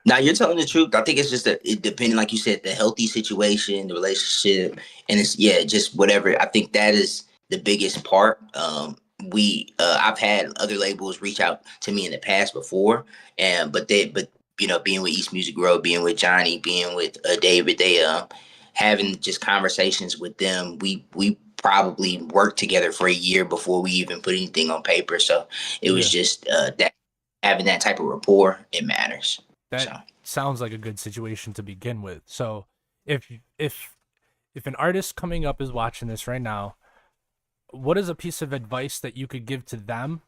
Now you're telling the truth. I think it's just it depending, like you said, the healthy situation, the relationship, and it's just whatever. I think that is the biggest part. I've had other labels reach out to me in the past before, but being with East Music Row, being with Johnny, being with David, they having just conversations with them. We probably worked together for a year before we even put anything on paper. So it was Yeah. just that having that type of rapport, it matters. That So. sounds like a good situation to begin with. So if an artist coming up is watching this right now, what is a piece of advice that you could give to them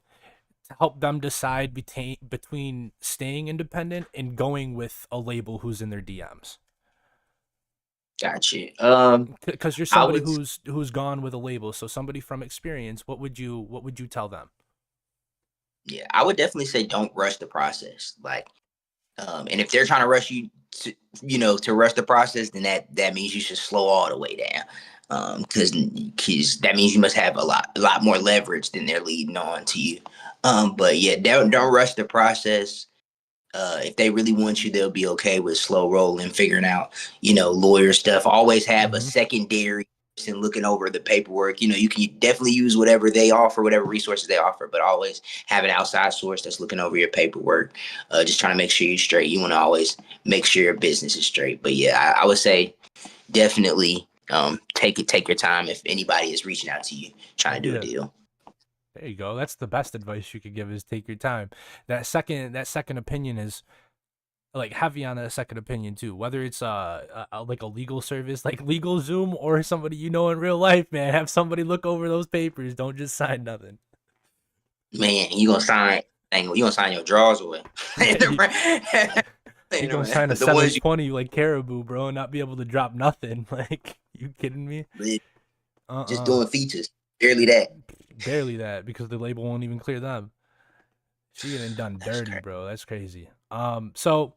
to help them decide between staying independent and going with a label who's in their DMs? Got you. Because you're I somebody would, who's gone with a label, so somebody from experience, what would you tell them? I would definitely say don't rush the process. Like, and if they're trying to rush you to rush the process, then that means you should slow all the way down. Because that means you must have a lot more leverage than they're leading on to you. But don't rush the process. If they really want you, they'll be okay with slow rolling, figuring out, lawyer stuff. Always have a Mm-hmm. secondary person looking over the paperwork. You can definitely use whatever they offer, whatever resources they offer, but always have an outside source that's looking over your paperwork. Just trying to make sure you're straight. You want to always make sure your business is straight. But I would say definitely take your time if anybody is reaching out to you trying to do a Yeah. deal. There you go. That's the best advice you could give is take your time. That second opinion is like heavy on a second opinion too. Whether it's like a legal service like Legal Zoom or somebody in real life, man, have somebody look over those papers. Don't just sign nothing. Man, you gonna sign your drawers away. Yeah, you gonna sign a The ones you 720 like Caribou, bro, and not be able to drop nothing. Like, you kidding me? just Uh-uh. doing features. Barely that. Barely that because the label won't even clear them. She getting done That's dirty, crazy. bro. That's crazy. So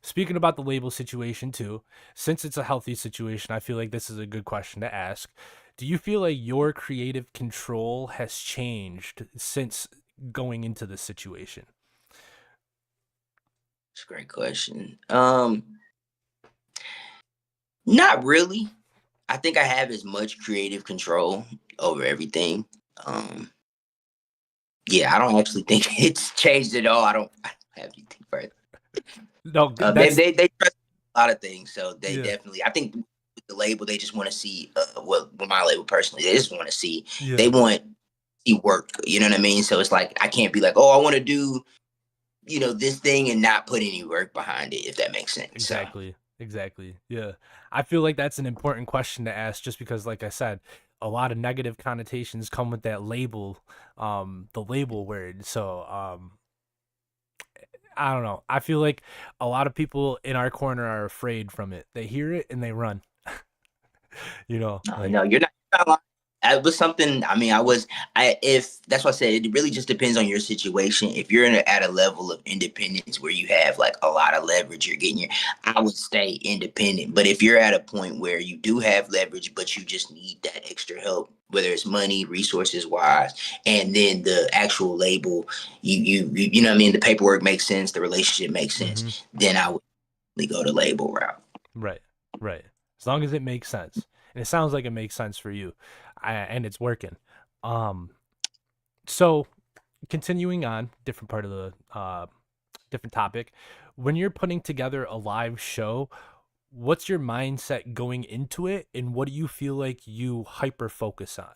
speaking about the label situation too, since it's a healthy situation, I feel like this is a good question to ask. Do you feel like your creative control has changed since going into this situation? It's a great question. Not really. I think I have as much creative control over everything. Um, yeah, I don't actually think it's changed at all. I don't have anything further. No, They, that's they they trust a lot of things, so they yeah, definitely. I think with the label, they just want to see. Well, with my label personally, they just want to see. They yeah, want to see work. You know what I mean? So it's like I can't be like, oh, I want to do this thing and not put any work behind it. If that makes sense. So exactly, exactly. Yeah, I feel like that's an important question to ask, just because, like I said, a lot of negative connotations come with that label, the label word. So, I don't know. I feel like a lot of people in our corner are afraid from it. They hear it and they run. no, Like no, you're not lying. That was something. I mean, if that's what I said. It really just depends on your situation. If you're at a level of independence where you have like a lot of leverage, you're getting your. I would stay independent. But if you're at a point where you do have leverage, but you just need that extra help, whether it's money, resources wise, and then the actual label, you know what I mean. The paperwork makes sense. The relationship makes sense. hmm Then I would really go the label route. right, right. As long as it makes sense, and it sounds like it makes sense for you, and it's working. Um, so continuing on, different part of the different topic. When you're putting together a live show, what's your mindset going into it, and what do you feel like you hyper focus on?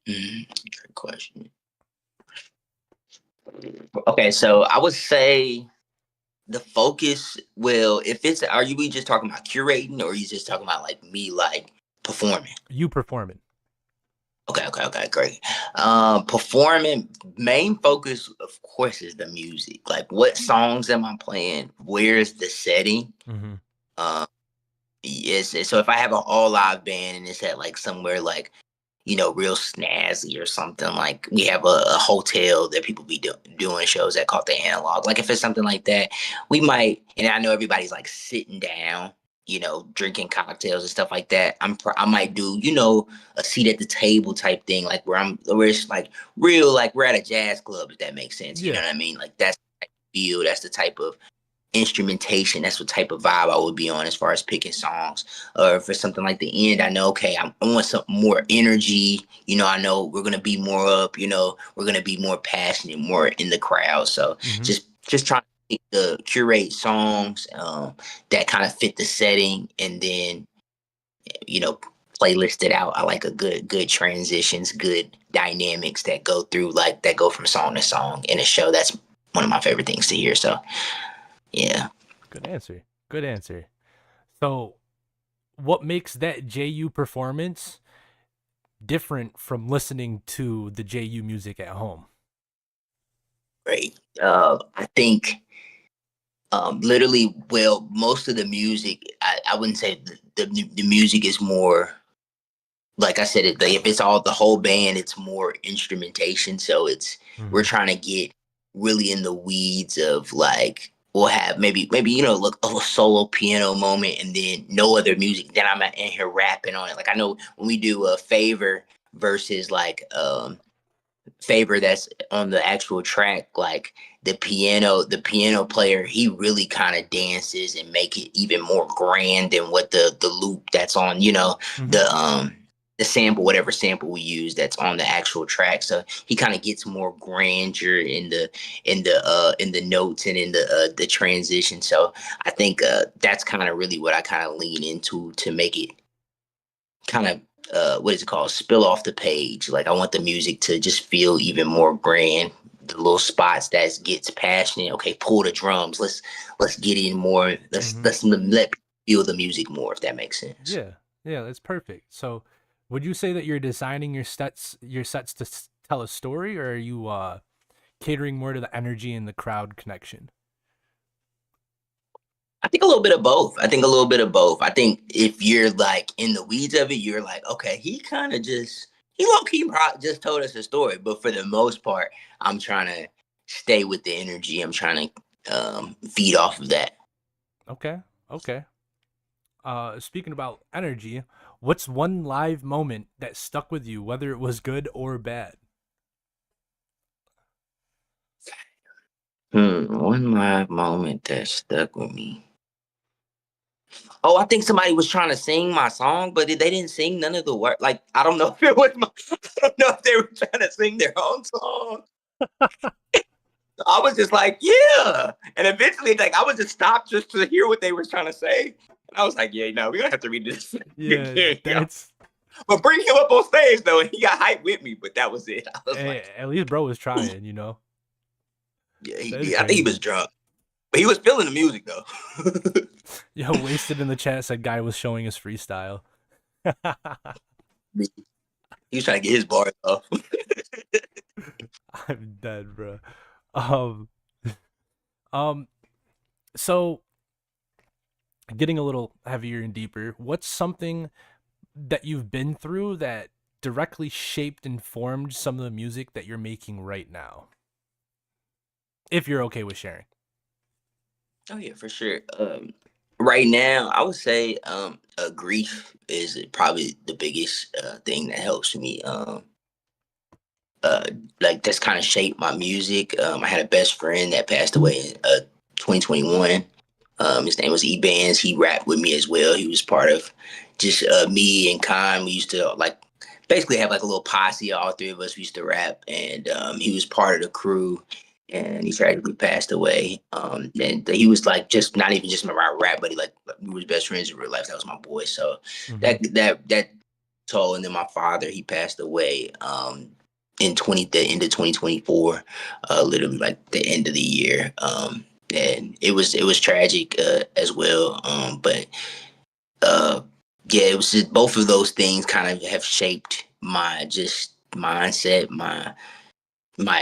Good question. Okay, so I would say the focus will if it's are you we just talking about curating or are you just talking about like me like performing? You performing. Okay, great. Performing main focus of course is the music. Like what songs am I playing? Where's the setting? Mm-hmm. Um yes, so if I have an all live band and it's at like somewhere like real snazzy or something. Like we have a hotel that people be doing shows at called the Analog. Like if it's something like that, we might. And I know everybody's like sitting down, drinking cocktails and stuff like that. I might do a seat at the table type thing, like where it's like real, like we're at a jazz club. If that makes sense, you know Yeah. what I mean? Like that's the type of feel. That's the type of instrumentation. That's what type of vibe I would be on as far as picking songs. Or for something like the end, I know okay, I want some more energy. I know we're gonna be more up. We're gonna be more passionate, more in the crowd. So Mm-hmm. just trying to curate songs that kind of fit the setting, and then you know playlist it out. I like a good transitions, good dynamics that go through like that go from song to song in a show. That's one of my favorite things to hear. So yeah. Good answer. Good answer. So, what makes that JU performance different from listening to the JU music at home? Great. I think literally, well, most of the music, I wouldn't say the music is more, like I said, if it's all the whole band, it's more instrumentation. So we're Mm-hmm. trying to get really in the weeds of like, we'll have maybe, look, a solo piano moment and then no other music. Then I'm in here rapping on it. Like I know when we do a favor versus like, favor that's on the actual track, like the piano player, he really kind of dances and make it even more grand than what the loop that's on Mm-hmm. the sample, whatever sample we use that's on the actual track. So he kind of gets more grandeur in the notes and in the transition. So I think that's kind of really what I kind of lean into to make it kind of what is it called, spill off the page. Like I want the music to just feel even more grand. The little spots that gets passionate. Okay, pull the drums. Let's get in more. Mm-hmm. Let people feel the music more. If that makes sense. Yeah. Yeah, that's perfect. So, would you say that you're designing your sets to tell a story, or are you catering more to the energy and the crowd connection? I think a little bit of both. I think a little bit of both. I think if you're like in the weeds of it, you're like, okay, he kind of just he low key just told us a story. But for the most part, I'm trying to stay with the energy. I'm trying to feed off of that. Okay. Okay. Speaking about energy, what's one live moment that stuck with you, whether it was good or bad? One live moment that stuck with me. Oh, I think somebody was trying to sing my song, but they didn't sing none of the words. Like, I don't know if it was I don't know if they were trying to sing their own song. I was just like, yeah. And eventually, like, I was just stopped just to hear what they were trying to say. And I was like, yeah, no, we're gonna have to read this Yeah, again. that's But bring him up on stage though, and he got hyped with me, but that was it. I was like, at least bro was trying, yeah, he That's did. I think he was crazy. drunk. But he was feeling the music though. Yo, wasted in the chat said guy was showing his freestyle. He was trying to get his bars off. I'm dead, bro. Um, um, so getting a little heavier and deeper, what's something that you've been through that directly shaped and formed some of the music that you're making right now? If you're okay with sharing. Oh yeah, for sure. Right now, I would say grief is probably the biggest thing that helps me. Uh, like that's kind of shaped my music. I had a best friend that passed away in 2021. His name was E-Bands. He rapped with me as well. He was part of just me and Khan. We used to like basically have like a little posse. All three of us we used to rap, and he was part of the crew. And he tragically passed away. And he was like just not even just my rap, but he like we were best friends in real life. That was my boy. So Mm-hmm. that toll. And then my father, he passed away in the end of 2024, literally like the end of the year. And it was tragic as well. But yeah, it was just both of those things kind of have shaped my just mindset, my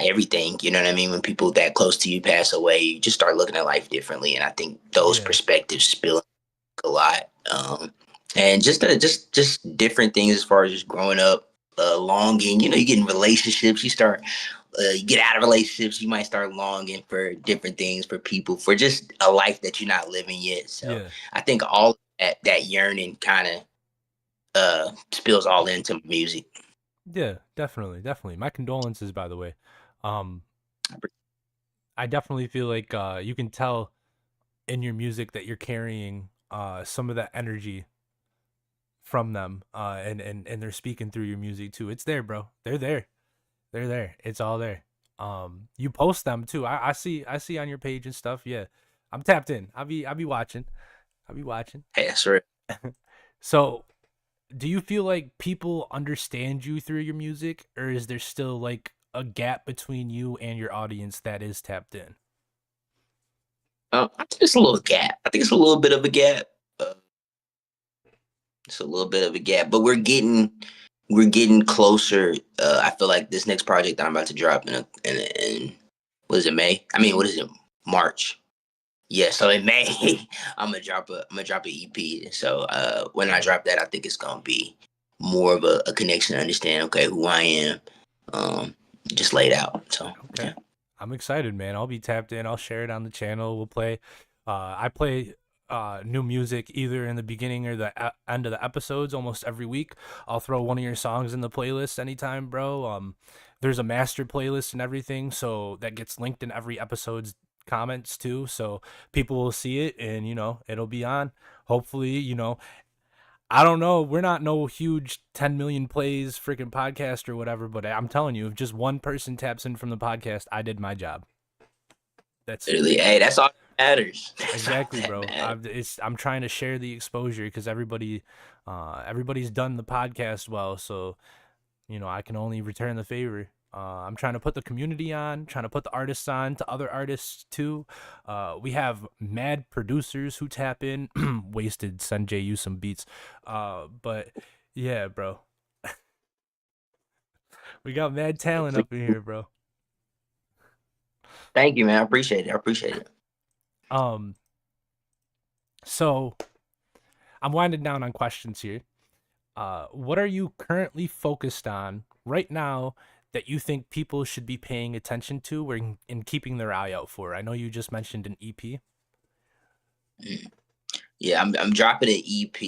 everything. You know what I mean? When people that close to you pass away, you just start looking at life differently. And I think those Yeah. perspectives spill a lot. And just different things as far as just growing up, longing. You get in relationships, you get out of relationships, you might start longing for different things, for people, for just a life that you're not living yet. So Yeah. I think all that yearning kind of spills all into music. Yeah, definitely, definitely. My condolences, by the way. Um, I definitely feel like you can tell in your music that you're carrying some of that energy from them, and they're speaking through your music too. It's there, bro. They're there. They're there. It's all there. You post them too. I see on your page and stuff. Yeah, I'm tapped in. I'll be watching. I'll be watching. Hey, that's right. So, do you feel like people understand you through your music, or is there still like a gap between you and your audience that is tapped in? I think it's a little gap. I think it's a little bit of a gap. Uh, it's a little bit of a gap, but we're getting closer. I feel like this next project that I'm about to drop in what is it, May? I mean, what is it, March? Yeah, so in May, I'm gonna drop an EP. So when I drop that, I think it's gonna be more of a connection to understand, okay, who I am, um, just laid out. So Okay. yeah. I'm excited, man. I'll be tapped in. I'll share it on the channel. We'll play. I play new music either in the beginning or the end of the episodes almost every week. I'll throw one of your songs in the playlist anytime, bro. There's a master playlist and everything, so that gets linked in every episode's comments too. So people will see it, and it'll be on. Hopefully, I don't know. We're not no huge 10 million plays freaking podcast or whatever, but I'm telling you, if just one person taps in from the podcast, I did my job. That's Literally, hey, that's all that matters. That's all exactly, that bro. matters. I'm trying to share the exposure because everybody's done the podcast well, so I can only return the favor. I'm trying to put the community on, trying to put the artists on to other artists too. We have mad producers who tap in. Wasted, send Jyou some beats. But yeah, bro, we got mad talent up in here, bro. Thank you, man. I appreciate it. I appreciate it. Um, so I'm winding down on questions here. What are you currently focused on right now that you think people should be paying attention to or and keeping their eye out for? I know you just mentioned an EP. Yeah, I'm dropping an EP.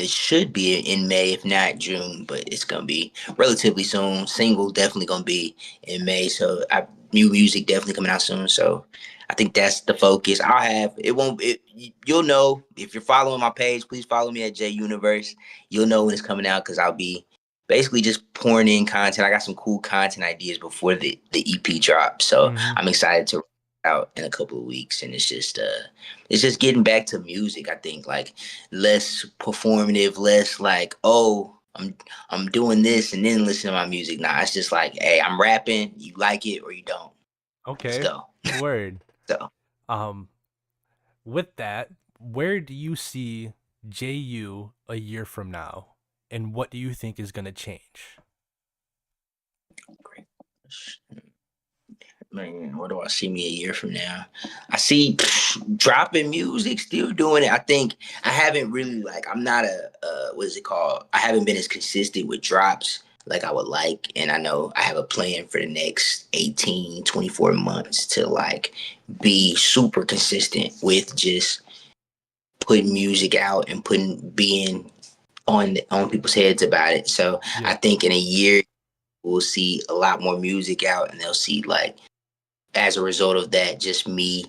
It should be in May, if not June, but it's gonna be relatively soon. Single definitely gonna be in May. So new music definitely coming out soon. So I think that's the focus. I'll have it. Won't it? You'll know if you're following my page. Please follow me at J Universe. You'll know when it's coming out because I'll be basically just pouring in content. I got some cool content ideas before the EP drops, so Mm-hmm. I'm excited to out in a couple of weeks. And it's just getting back to music. I think like less performative, less like I'm doing this and then listen to my music. Nah, it's just like, hey, I'm rapping. You like it or you don't. Let's Okay. go. Word. So. Um, with that, where do you see Jyou a year from now, and what do you think is gonna change? Great question. Man, where do I see me a year from now? I see dropping music, still doing it. I think I haven't really I'm not what is it called? I haven't been as consistent with drops like I would like. And I know I have a plan for the next 18, 24 months to be super consistent with just putting music out and being on people's heads about it. So Yeah. I think in a year we'll see a lot more music out and they'll see as a result of that, just me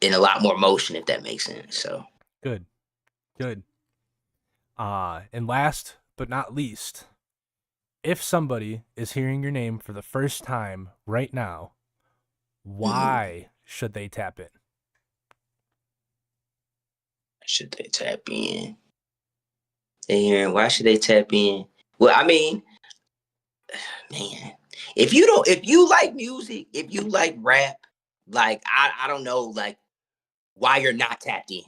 in a lot more motion, if that makes sense. So Good. Good. And last but not least, if somebody is hearing your name for the first time right now, why should they tap in? should they tap in? Why should they tap in? Well, I mean, man, if you like music, if you like rap, I don't know, why you're not tapped in.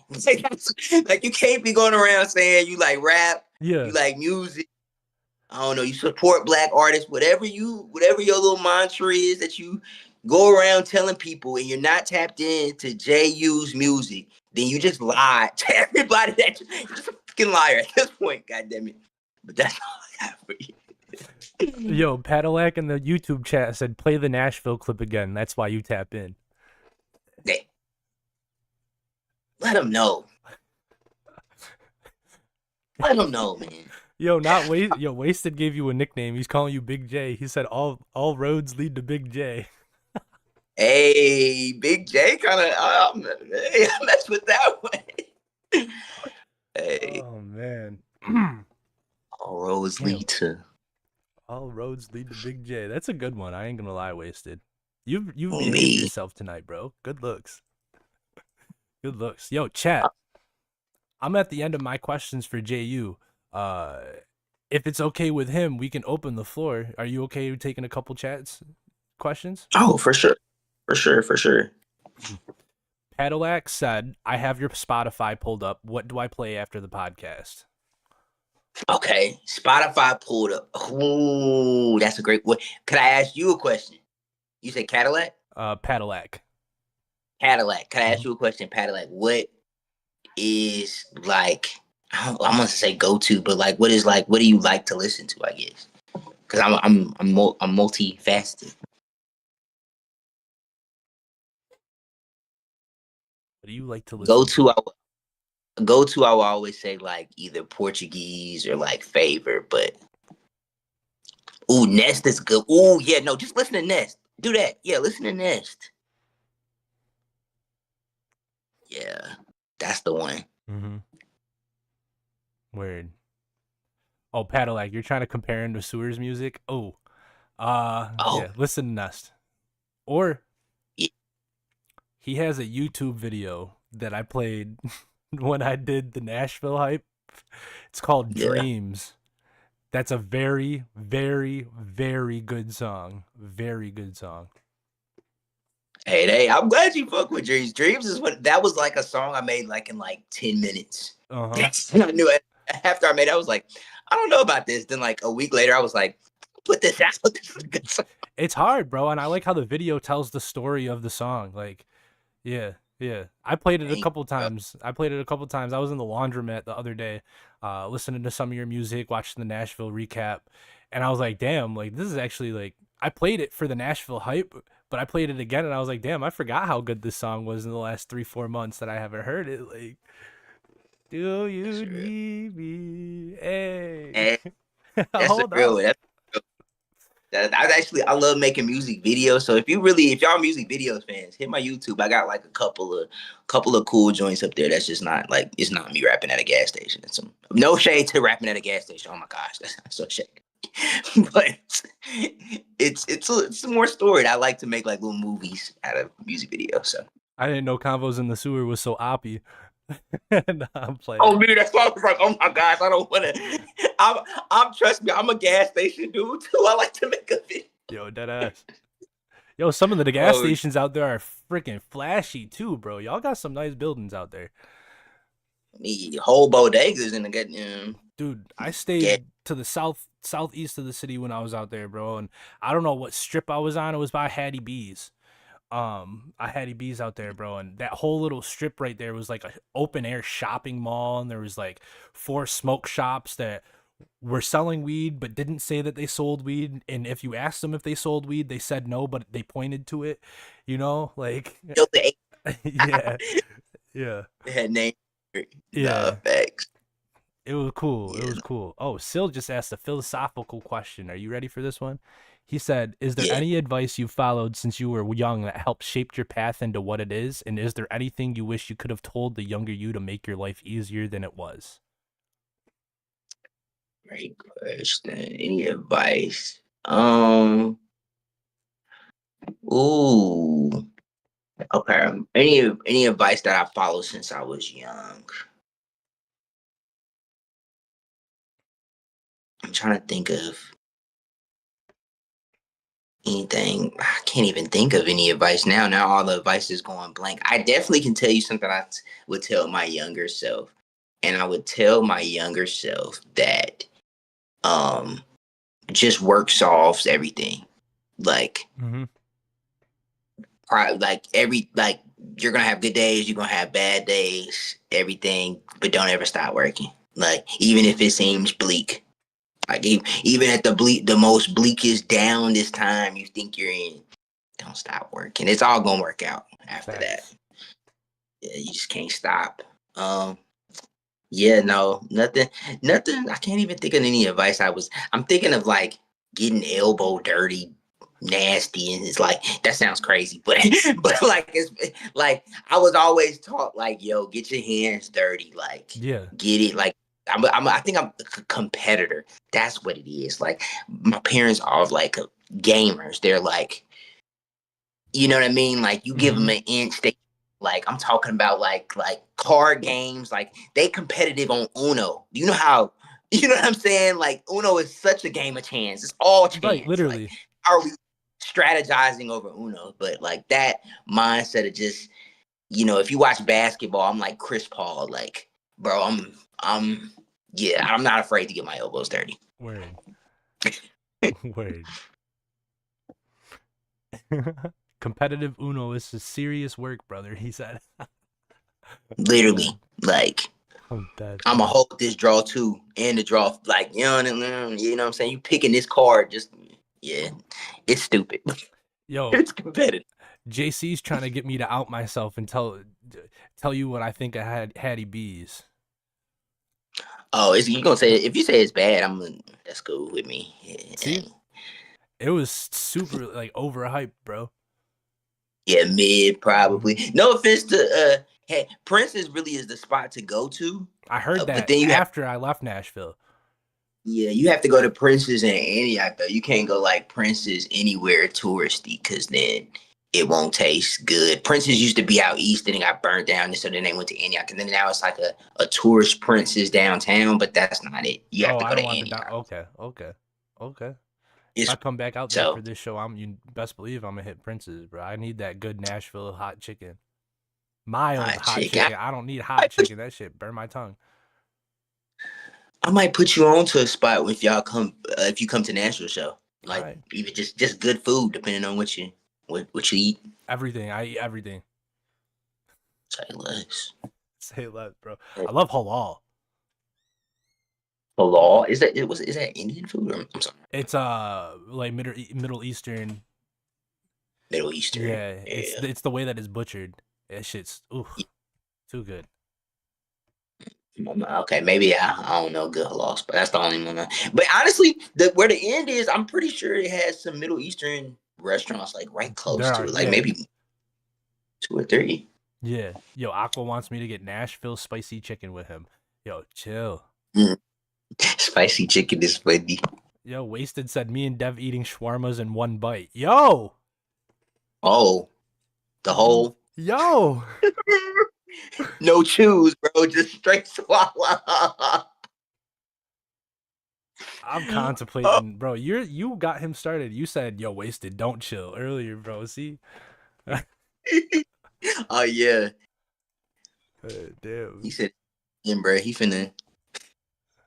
Like you can't be going around saying you like rap, Yeah. you like music. I don't know, you support black artists, whatever your little mantra is that you go around telling people and you're not tapped into Jyou's music, then you just lied to everybody that you're just a fucking liar at this point, goddamn it. But that's all I got for you. Yo, Padillac in the YouTube chat said, play the Nashville clip again. That's why you tap in. Let them know. Let them know, man. Yo, Wasted gave you a nickname. He's calling you Big J. He said all roads lead to Big J. Hey, Big J kind of, I mess with that one. Hey, Oh man. all roads Damn. lead to All roads lead to Big J. That's a good one. I ain't gonna lie, Wasted. You've behaved me. yourself tonight, bro. Good looks. Good looks. Yo, chat. I'm at the end of my questions for Jyou. If it's okay with him, we can open the floor. Are you okay with taking a couple questions? Oh, for sure. For sure, for sure. Padillac said, I have your Spotify pulled up. What do I play after the podcast? Okay, Spotify pulled up. Ooh, that's a great one. Could I ask you a question? You said Cadillac? Padillac. Cadillac. Could I ask you a question, Cadillac? What is I'm gonna say go to, but what do you like to listen to? I guess because I'm multifaceted. What do you like to listen Go to? to, I will always say either Portuguese or favorite, but ooh, Nest is good. Ooh, yeah, no, just listen to Nest. Do that. Yeah, listen to Nest. Yeah, that's the one. Mm-hmm. Weird. Oh, Padillac, you're trying to compare him to Sewer's music? Oh. Oh, Yeah, listen to Nest. Or yeah. he has a YouTube video that I played when I did the Nashville hype. It's called Yeah. Dreams. That's a very, very, very good song. Very good song. Hey, I'm glad you fuck with Dreams. Dreams is that was a song I made in 10 minutes. Uh-huh. And I knew it after I made it. I was like, I don't know about this. Then a week later, I was like, put this out. This is a good song. It's hard, bro, and I like how the video tells the story of the song. Yeah. I played it a couple times. I was in the laundromat the other day, listening to some of your music, watching the Nashville recap, and I was like, damn, this is actually I played it for the Nashville hype, but I played it again and I was like, damn, I forgot how good this song was in the last 3-4 months that I haven't heard it. Do you need me? Hey. And that's the Hold real up. one. I love making music videos. So if y'all music videos fans, hit my YouTube. I got like a couple of cool joints up there. That's just not like it's not me rapping at a gas station. It's no shade to rapping at a gas station. Oh my gosh, that's not so shade. But it's more storied. I like to make like little movies out of music videos. So I didn't know Convos in the Sewer was so oppy. Nah, I'm playing. oh man, that's why I was like, oh my gosh, I don't want to. I'm trust me, I'm a gas station dude too. I like to make a video. Yo, dead ass. Yo, some of the gas Oh, stations out there are freaking flashy too, bro. Y'all got some nice buildings out there. need whole bodegas in the goddamn. Dude, I Yeah. stayed to the southeast of the city when I was out there, bro, and I don't know what strip I was on. It was by Hattie B's. I Hattie B's out there, bro, and that whole little strip right there was like an open air shopping mall, and there was like 4 smoke shops that were selling weed but didn't say that they sold weed, and if you asked them if they sold weed, they said no, but they pointed to it, like yeah, yeah, They had names. yeah. Facts. It was cool. It Yeah. was cool. Oh, Sil just asked a philosophical question. Are you ready for this one? He said, "Is there Yeah. any advice you followed since you were young that helped shape your path into what it is? And is there anything you wish you could have told the younger you to make your life easier than it was?" Great question. Any advice? Ooh. Okay. Any advice that I followed since I was young? I'm trying to think of anything. I can't even think of any advice now. Now all the advice is going blank. I definitely can tell you something would tell my younger self. And I would tell my younger self that um just work solves everything. Like Mm-hmm. like you're gonna have good days, you're gonna have bad days, everything, but don't ever stop working. Like even if it seems bleak, like even at the most bleakest down this time you think you're in, don't stop working. It's all gonna work out after that. Facts. Yeah, you just can't stop. Yeah, no, nothing. I can't even think of any advice. I'm thinking of like getting elbow dirty, nasty, and it's like that sounds crazy, but but like it's like I was always taught like, yo, get your hands dirty, like Yeah. get it, like I think I'm a competitor. That's what it is. Like my parents are like gamers. They're like, you know what I mean? Like you give them an inch, they like I'm talking about like card games, like they competitive on Uno. You know how you know what I'm saying? Like Uno is such a game of chance. It's all chance. Right, literally. Like how are we strategizing over Uno? But like that mindset of just, if you watch basketball, I'm like Chris Paul, like, bro, I'm yeah, I'm not afraid to get my elbows dirty. Word. Word. Competitive Uno is a serious work, brother, he said. Literally, like I'm dead. I'm gonna hold this draw too, and the draw, like you know what I'm saying. You picking this card, just yeah, it's stupid. Yo, It's competitive. JC's trying to get me to out myself and tell you what I think I had Hattie B's. Oh, you gonna say if you say it's bad, that's cool with me. Yeah, See? It was super like overhyped, bro. yeah, mid probably. No offense to hey, Prince's really is the spot to go to. I heard But that then you after I left Nashville. you have to go to Prince's in Antioch though. You can't go like Prince's anywhere touristy because then it won't taste good. Prince's used to be out east and it got burnt down, and so then they went to Antioch, and then now it's like a tourist Prince's downtown, but that's not it. You have to I go don't to want Antioch. Okay. If It's I come back out there so for this show, you best believe I'm gonna hit Prince's, bro. I need that good Nashville hot chicken. Mild hot chicken. I don't need hot chicken. That shit burn my tongue. I might put you on to a spot if y'all come if you come to Nashville show. Like Alright. even just good food, depending on what you eat. Everything. I eat everything. Say less. Say less, bro. I love halal. Halal is that Indian food? I'm sorry, It's like Middle Eastern. Middle Eastern. Yeah, it's the way that it's butchered. That shit's too good. Okay, maybe I don't know good or lost, but that's the only one. But honestly, where the end is, I'm pretty sure it has some Middle Eastern restaurants like right close There to are, it, like yeah. maybe 2 or 3. Yeah. Yo, Aqua wants me to get Nashville spicy chicken with him. Yo, chill. Mm. Spicy chicken is funny. Yo, Wasted said me and Dev eating shawarmas in one bite. Yo! Oh, the whole Yo! no chews, bro, just straight swallow. I'm Oh, contemplating, bro. You got him started. You said, "Yo, Wasted, don't chill" earlier, bro. See, oh yeah, he damn. said, "Yeah, bro, he finna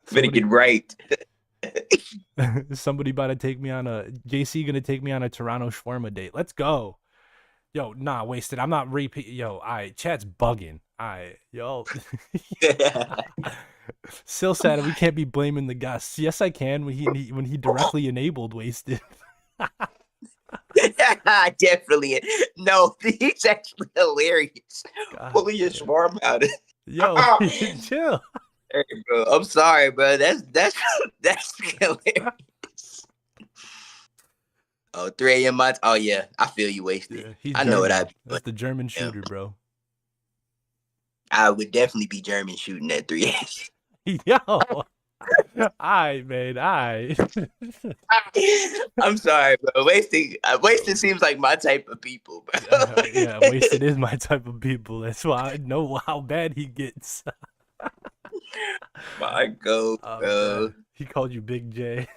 Somebody, get right." somebody about to take me on a JC gonna take me on a Toronto shawarma date. Let's go. Yo, nah, Wasted. I'm not repeat. Yo, chat's bugging. Yo. Still sad we can't be blaming the guests. Yes, I can when he directly enabled Wasted. Definitely. No, he's actually hilarious. God Pulling your damn. shawarma out. Yo, chill. Hey, bro, I'm sorry, bro. That's hilarious. Oh, 3 a.m. Oh yeah, I feel you wasted. Yeah, he's I know what I'd German. be doing. That's the German Yeah. shooter, bro. I would definitely be German shooting at 3 Yo, I man, I. I'm sorry, bro. Wasting seems like my type of people, bro. Yeah, Wasted is my type of people. That's why I know how bad he gets. My God, I'm bro. dead. He called you Big J.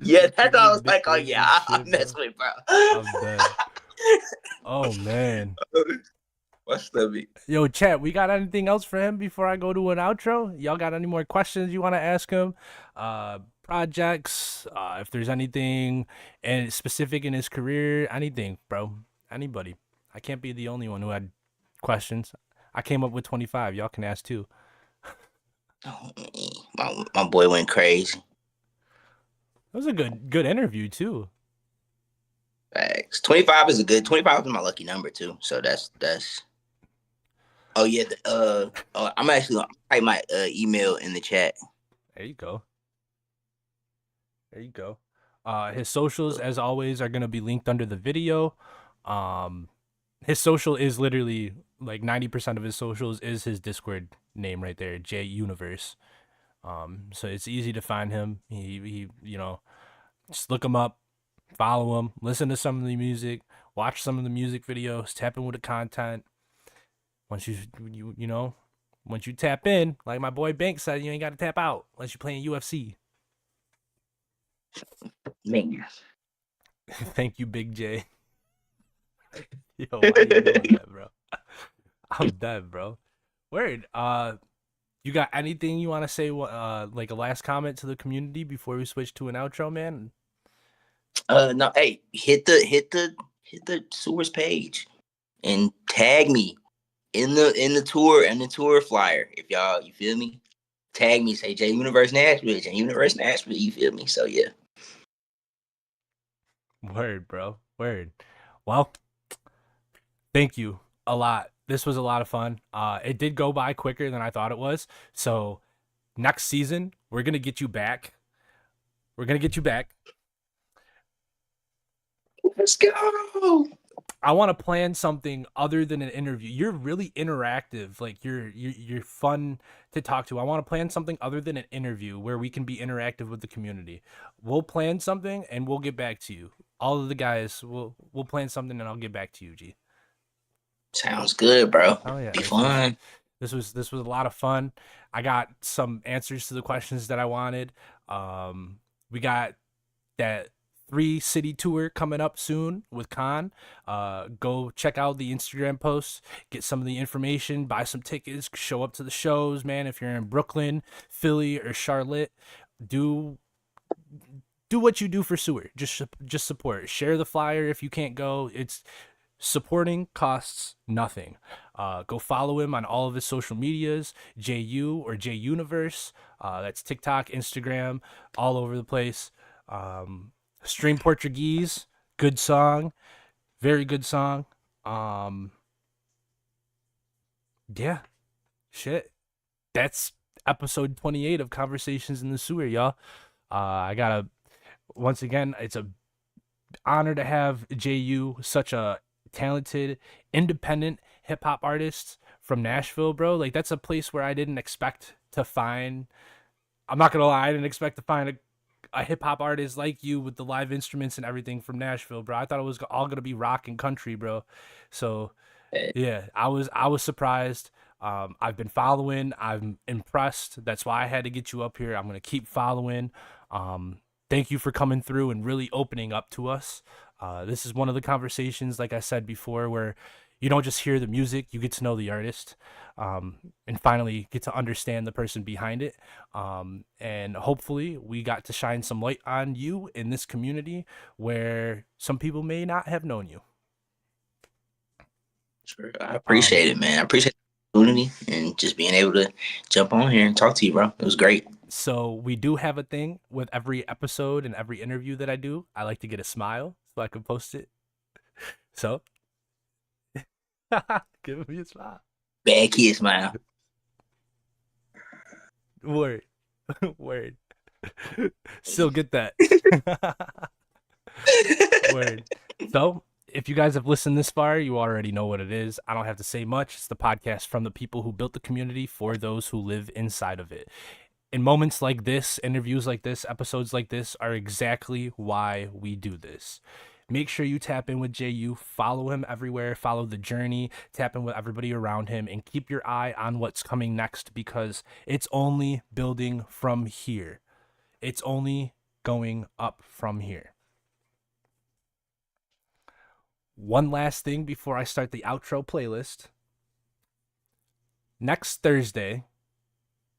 Yeah, that's Called all you I was like, oh nicknames yeah, and I'm shit, bro. messing with, bro. I'm dead. Oh man. My stomach. Yo, chat, we got anything else for him before I go to an outro? Y'all got any more questions you want to ask him? Projects, if there's anything and specific in his career, anything, bro. Anybody. I can't be the only one who had questions. I came up with 25. Y'all can ask too. Oh, my boy went crazy. It was a good interview too. Facts. 25 is a good. 25 is my lucky number too. So that's. Oh yeah. I'm actually gonna type my email in the chat. There you go. There you go. His socials, as always, are gonna be linked under the video. Um, his social is literally like 90% of his socials is his Discord name right there, J Universe. So it's easy to find him. He just look him up, follow him, listen to some of the music, watch some of the music videos, tap in with the content. Once once you tap in, like my boy Banks said, you ain't got to tap out unless you're playing UFC. Man. Thank you, Big J. Yo, why are you doing that, bro? I'm dead, bro. Word. You got anything you want to say? Like a last comment to the community before we switch to an outro, man? No. Hey, hit the Sewers page and tag me in the tour flyer. If y'all, you feel me? Tag me. Say J Universe Nashville. J Universe Nashville. You feel me? So yeah. Word, bro. Word. Well, thank you a lot. This was a lot of fun. It did go by quicker than I thought it was. So next season, we're gonna get you back. We're gonna get you back. Let's go. I want to plan something other than an interview. You're really interactive. Like you're fun to talk to. I want to plan something other than an interview where we can be interactive with the community. We'll plan something and we'll get back to you. All of the guys, we'll plan something and I'll get back to you, G. Sounds good, bro. Oh yeah, Be fun. this was a lot of fun. I got some answers to the questions that I wanted. We got that 3-city tour coming up soon with Khan. Go check out the Instagram posts, get some of the information, buy some tickets, show up to the shows, man. If you're in Brooklyn, Philly, or Charlotte, do what you do for Sewer. Just support. Share the flyer if you can't go. It's supporting costs nothing. Go follow him on all of his social medias, Jyou or J Universe. That's TikTok, Instagram, all over the place. Stream Portuguese, good song, very good song. Yeah, shit. that's episode 28 of Conversations in the Sewer, y'all. Once again, it's a honor to have Jyou, such a talented, independent hip hop artist from Nashville, bro. Like, that's a place where I didn't expect to find. I'm not gonna lie, I didn't expect to find a hip hop artist like you with the live instruments and everything from Nashville, bro. I thought it was all gonna be rock and country, bro. So yeah, I was surprised. I've been following. I'm impressed. That's why I had to get you up here. I'm gonna keep following. Thank you for coming through and really opening up to us. This is one of the conversations, like I said before, where you don't just hear the music, you get to know the artist, and finally get to understand the person behind it. And hopefully we got to shine some light on you in this community where some people may not have known you. Sure. I appreciate it, man. I appreciate the opportunity and just being able to jump on here and talk to you, bro. It was great. So we do have a thing with every episode and every interview that I do. I like to get a smile so I can post it. So give me a smile. Bad kid smile. Word. Word. Still get that. Word. So if you guys have listened this far, you already know what it is. I don't have to say much. It's the podcast from the people who built the community for those who live inside of it. In moments like this, interviews like this, episodes like this are exactly why we do this. Make sure you tap in with Jyou, follow him everywhere, follow the journey, tap in with everybody around him, and keep your eye on what's coming next, because it's only building from here. It's only going up from here. One last thing before I start the outro playlist. Next Thursday,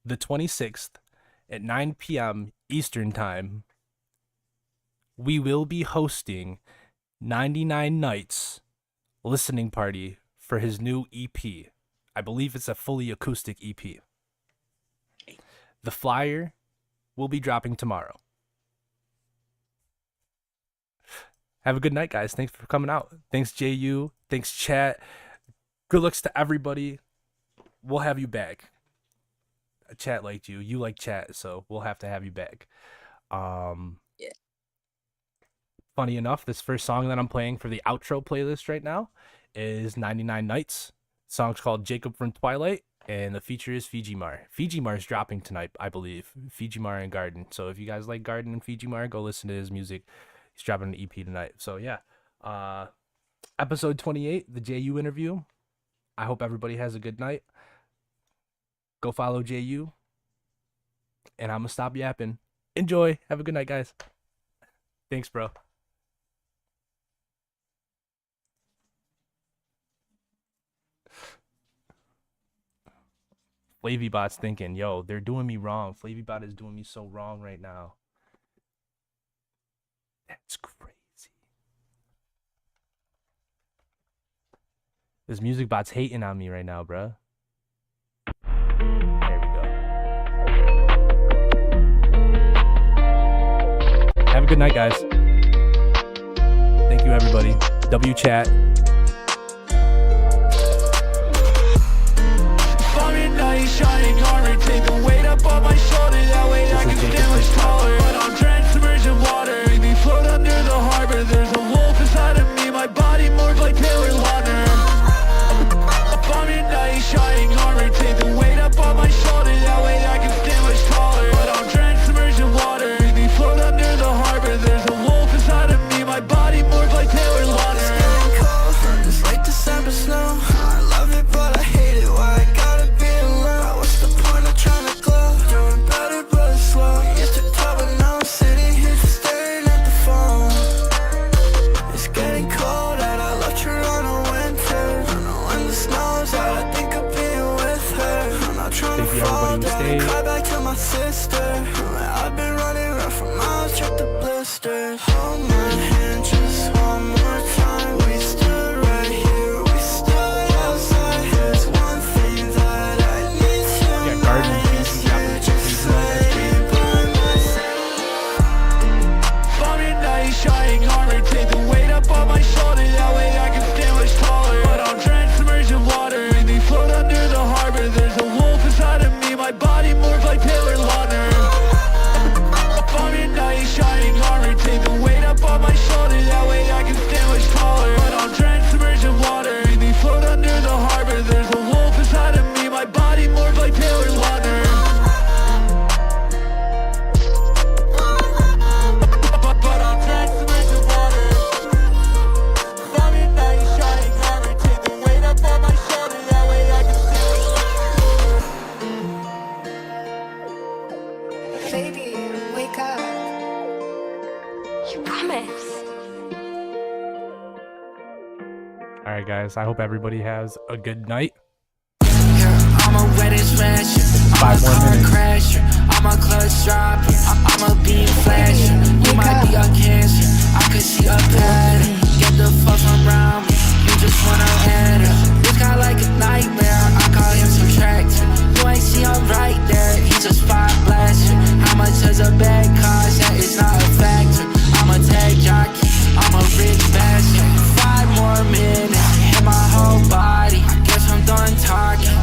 the 26th, at 9 p.m. Eastern Time, we will be hosting 99 Nights listening party for his new EP. I believe it's a fully acoustic EP. The flyer will be dropping tomorrow. Have a good night, guys. Thanks for coming out. Thanks, Jyou. Thanks, chat. Good looks to everybody. We'll have you back. Chat liked you. You like chat, so we'll have to have you back. Yeah. Funny enough, this first song that I'm playing for the outro playlist right now is 99 Nights. The song's called Jacob from Twilight, and the feature is Fiji Mar. Fiji Mar's dropping tonight, I believe. Fiji Mar and Garden. So if you guys like Garden and Fiji Mar, go listen to his music. He's dropping an EP tonight. So yeah. Episode 28, the Jyou interview. I hope everybody has a good night. Go follow Jyou. And I'm going to stop yapping. Enjoy. Have a good night, guys. Thanks, bro. FlavyBot's thinking, yo, they're doing me wrong. FlavyBot is doing me so wrong right now. That's crazy. This music bot's hating on me right now, bruh. There we go. Have a good night, guys. Thank you, everybody. WChat. Shining armor, take the weight up on my shoulder. That way I can stand much taller. But I'm drenched, submerged in water. Make me float under the harbor. There's a wolf inside of me. My body moves like Taylor Lautner. I'm in night, shining armor. Take the weight up on my shoulder. That way I can stand much taller. But I'm drenched, submerged in water. Make me float under the harbor. There's a wolf inside of me. My body moves like Taylor Lautner. It's getting cold, it's like December snow. I love it, but I hate it. Why I gotta be alone? What's the point of trying to glow? Doing better, but it's slow. Used to talk, but now I'm sitting here just staring at the phone. It's getting cold out, I left her on a winter. I know when the snow's out, I think of being with her. I'm not trying to fall down and cry back to my sister. I've been running around for miles, check the blisters. Hold my hand just one more time. We stood right here, we stood outside. There's one thing that I need tonight. Just laying by myself. I'm in night, shining armor. Take the weight up on my shoulder. That way I can stand much taller. But I'm drenched, submerged in water. Make me float under the harbor. There's a wolf inside of me. My All right, guys. I hope everybody has a good night. I'm a wedding smasher, I'm a 5 more car minutes. crasher, I'm a clutch dropper, I'm a beam flasher. You might be a cancer, I could see a pattern. Get the fuck from around me, you just wanna enter. This guy like a nightmare, I call him subtractor. You ain't see him right there, he's a spot blaster. How much does a bag cost? That is not a factor. I'm a tag jockey, I'm a rich bastard. 5 more minutes, hit my whole body. Guess I'm done talking.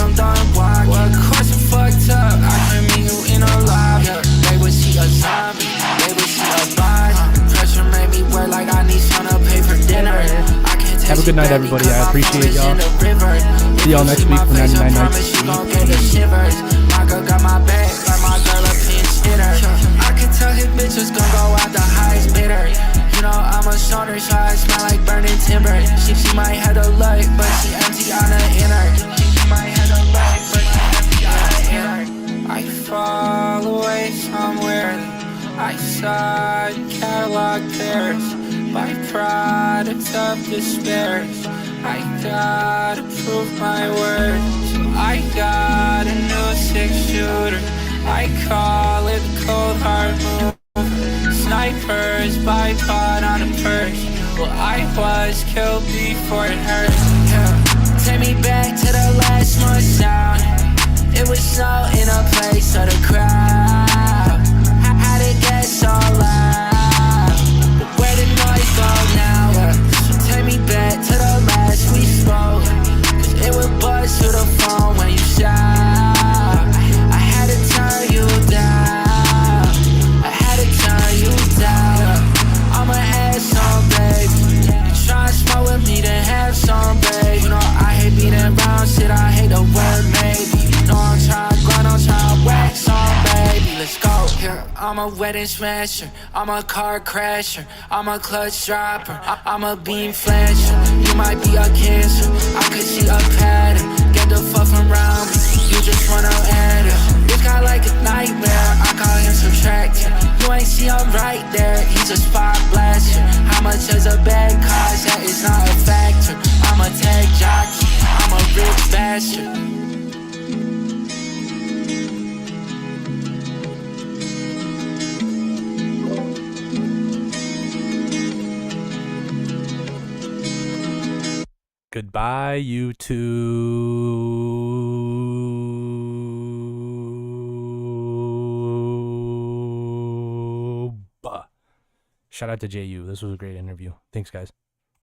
I'm done walking. Well, of course I'm fucked up. I can meet you in a lobby. They would see a zombie. They would see a body. Pressure made me work like I need some to pay for dinner. I can't Have a good night, everybody. I appreciate y'all. See y'all next week for 99 Nights. She gon' get the shivers. My girl got my back, like my girl a pinch hitter. I can tell his bitches gon' go out the highest bidder. You know I'm a stoner, so I smell like burning timber. She might have a look, but she empty on the inner. She might have a look, but she empty on the inner. I fall away somewhere. I saw catalog pairs by products of despair. I gotta prove my worth. So I got a new 6-shooter. I call it the cold hard move. Snipers bipod on a purse. Well, I was killed before it hurt. Yeah. Take me back to the last month sound. It was snow in a place of the crowd. How'd it get so loud? But where the noise go now? So take me back to the last we spoke. Cause it would buzz through the phone when you shout. I had to turn you down. I had to turn you down. I'ma have some, baby. You try and smoke with me, then have some, baby. You know I hate being around shit, I hate the word maybe. You know I'm trying to grind, I'm trying to wax some, baby. Let's go. Here, I'm a wedding smasher, I'm a car crasher, I'm a clutch dropper, I'm a beam flasher. You might be a cancer, I could see a pattern. Get the fuck from around me, you just wanna enter. This guy like a nightmare, I call him subtractor. You ain't see him right there, he's a spot blaster. How much does a bag cost? That is not a factor. I'm a tag jockey, I'm a rich bastard. Goodbye, YouTube. Shout out to Jyou. This was a great interview. Thanks, guys.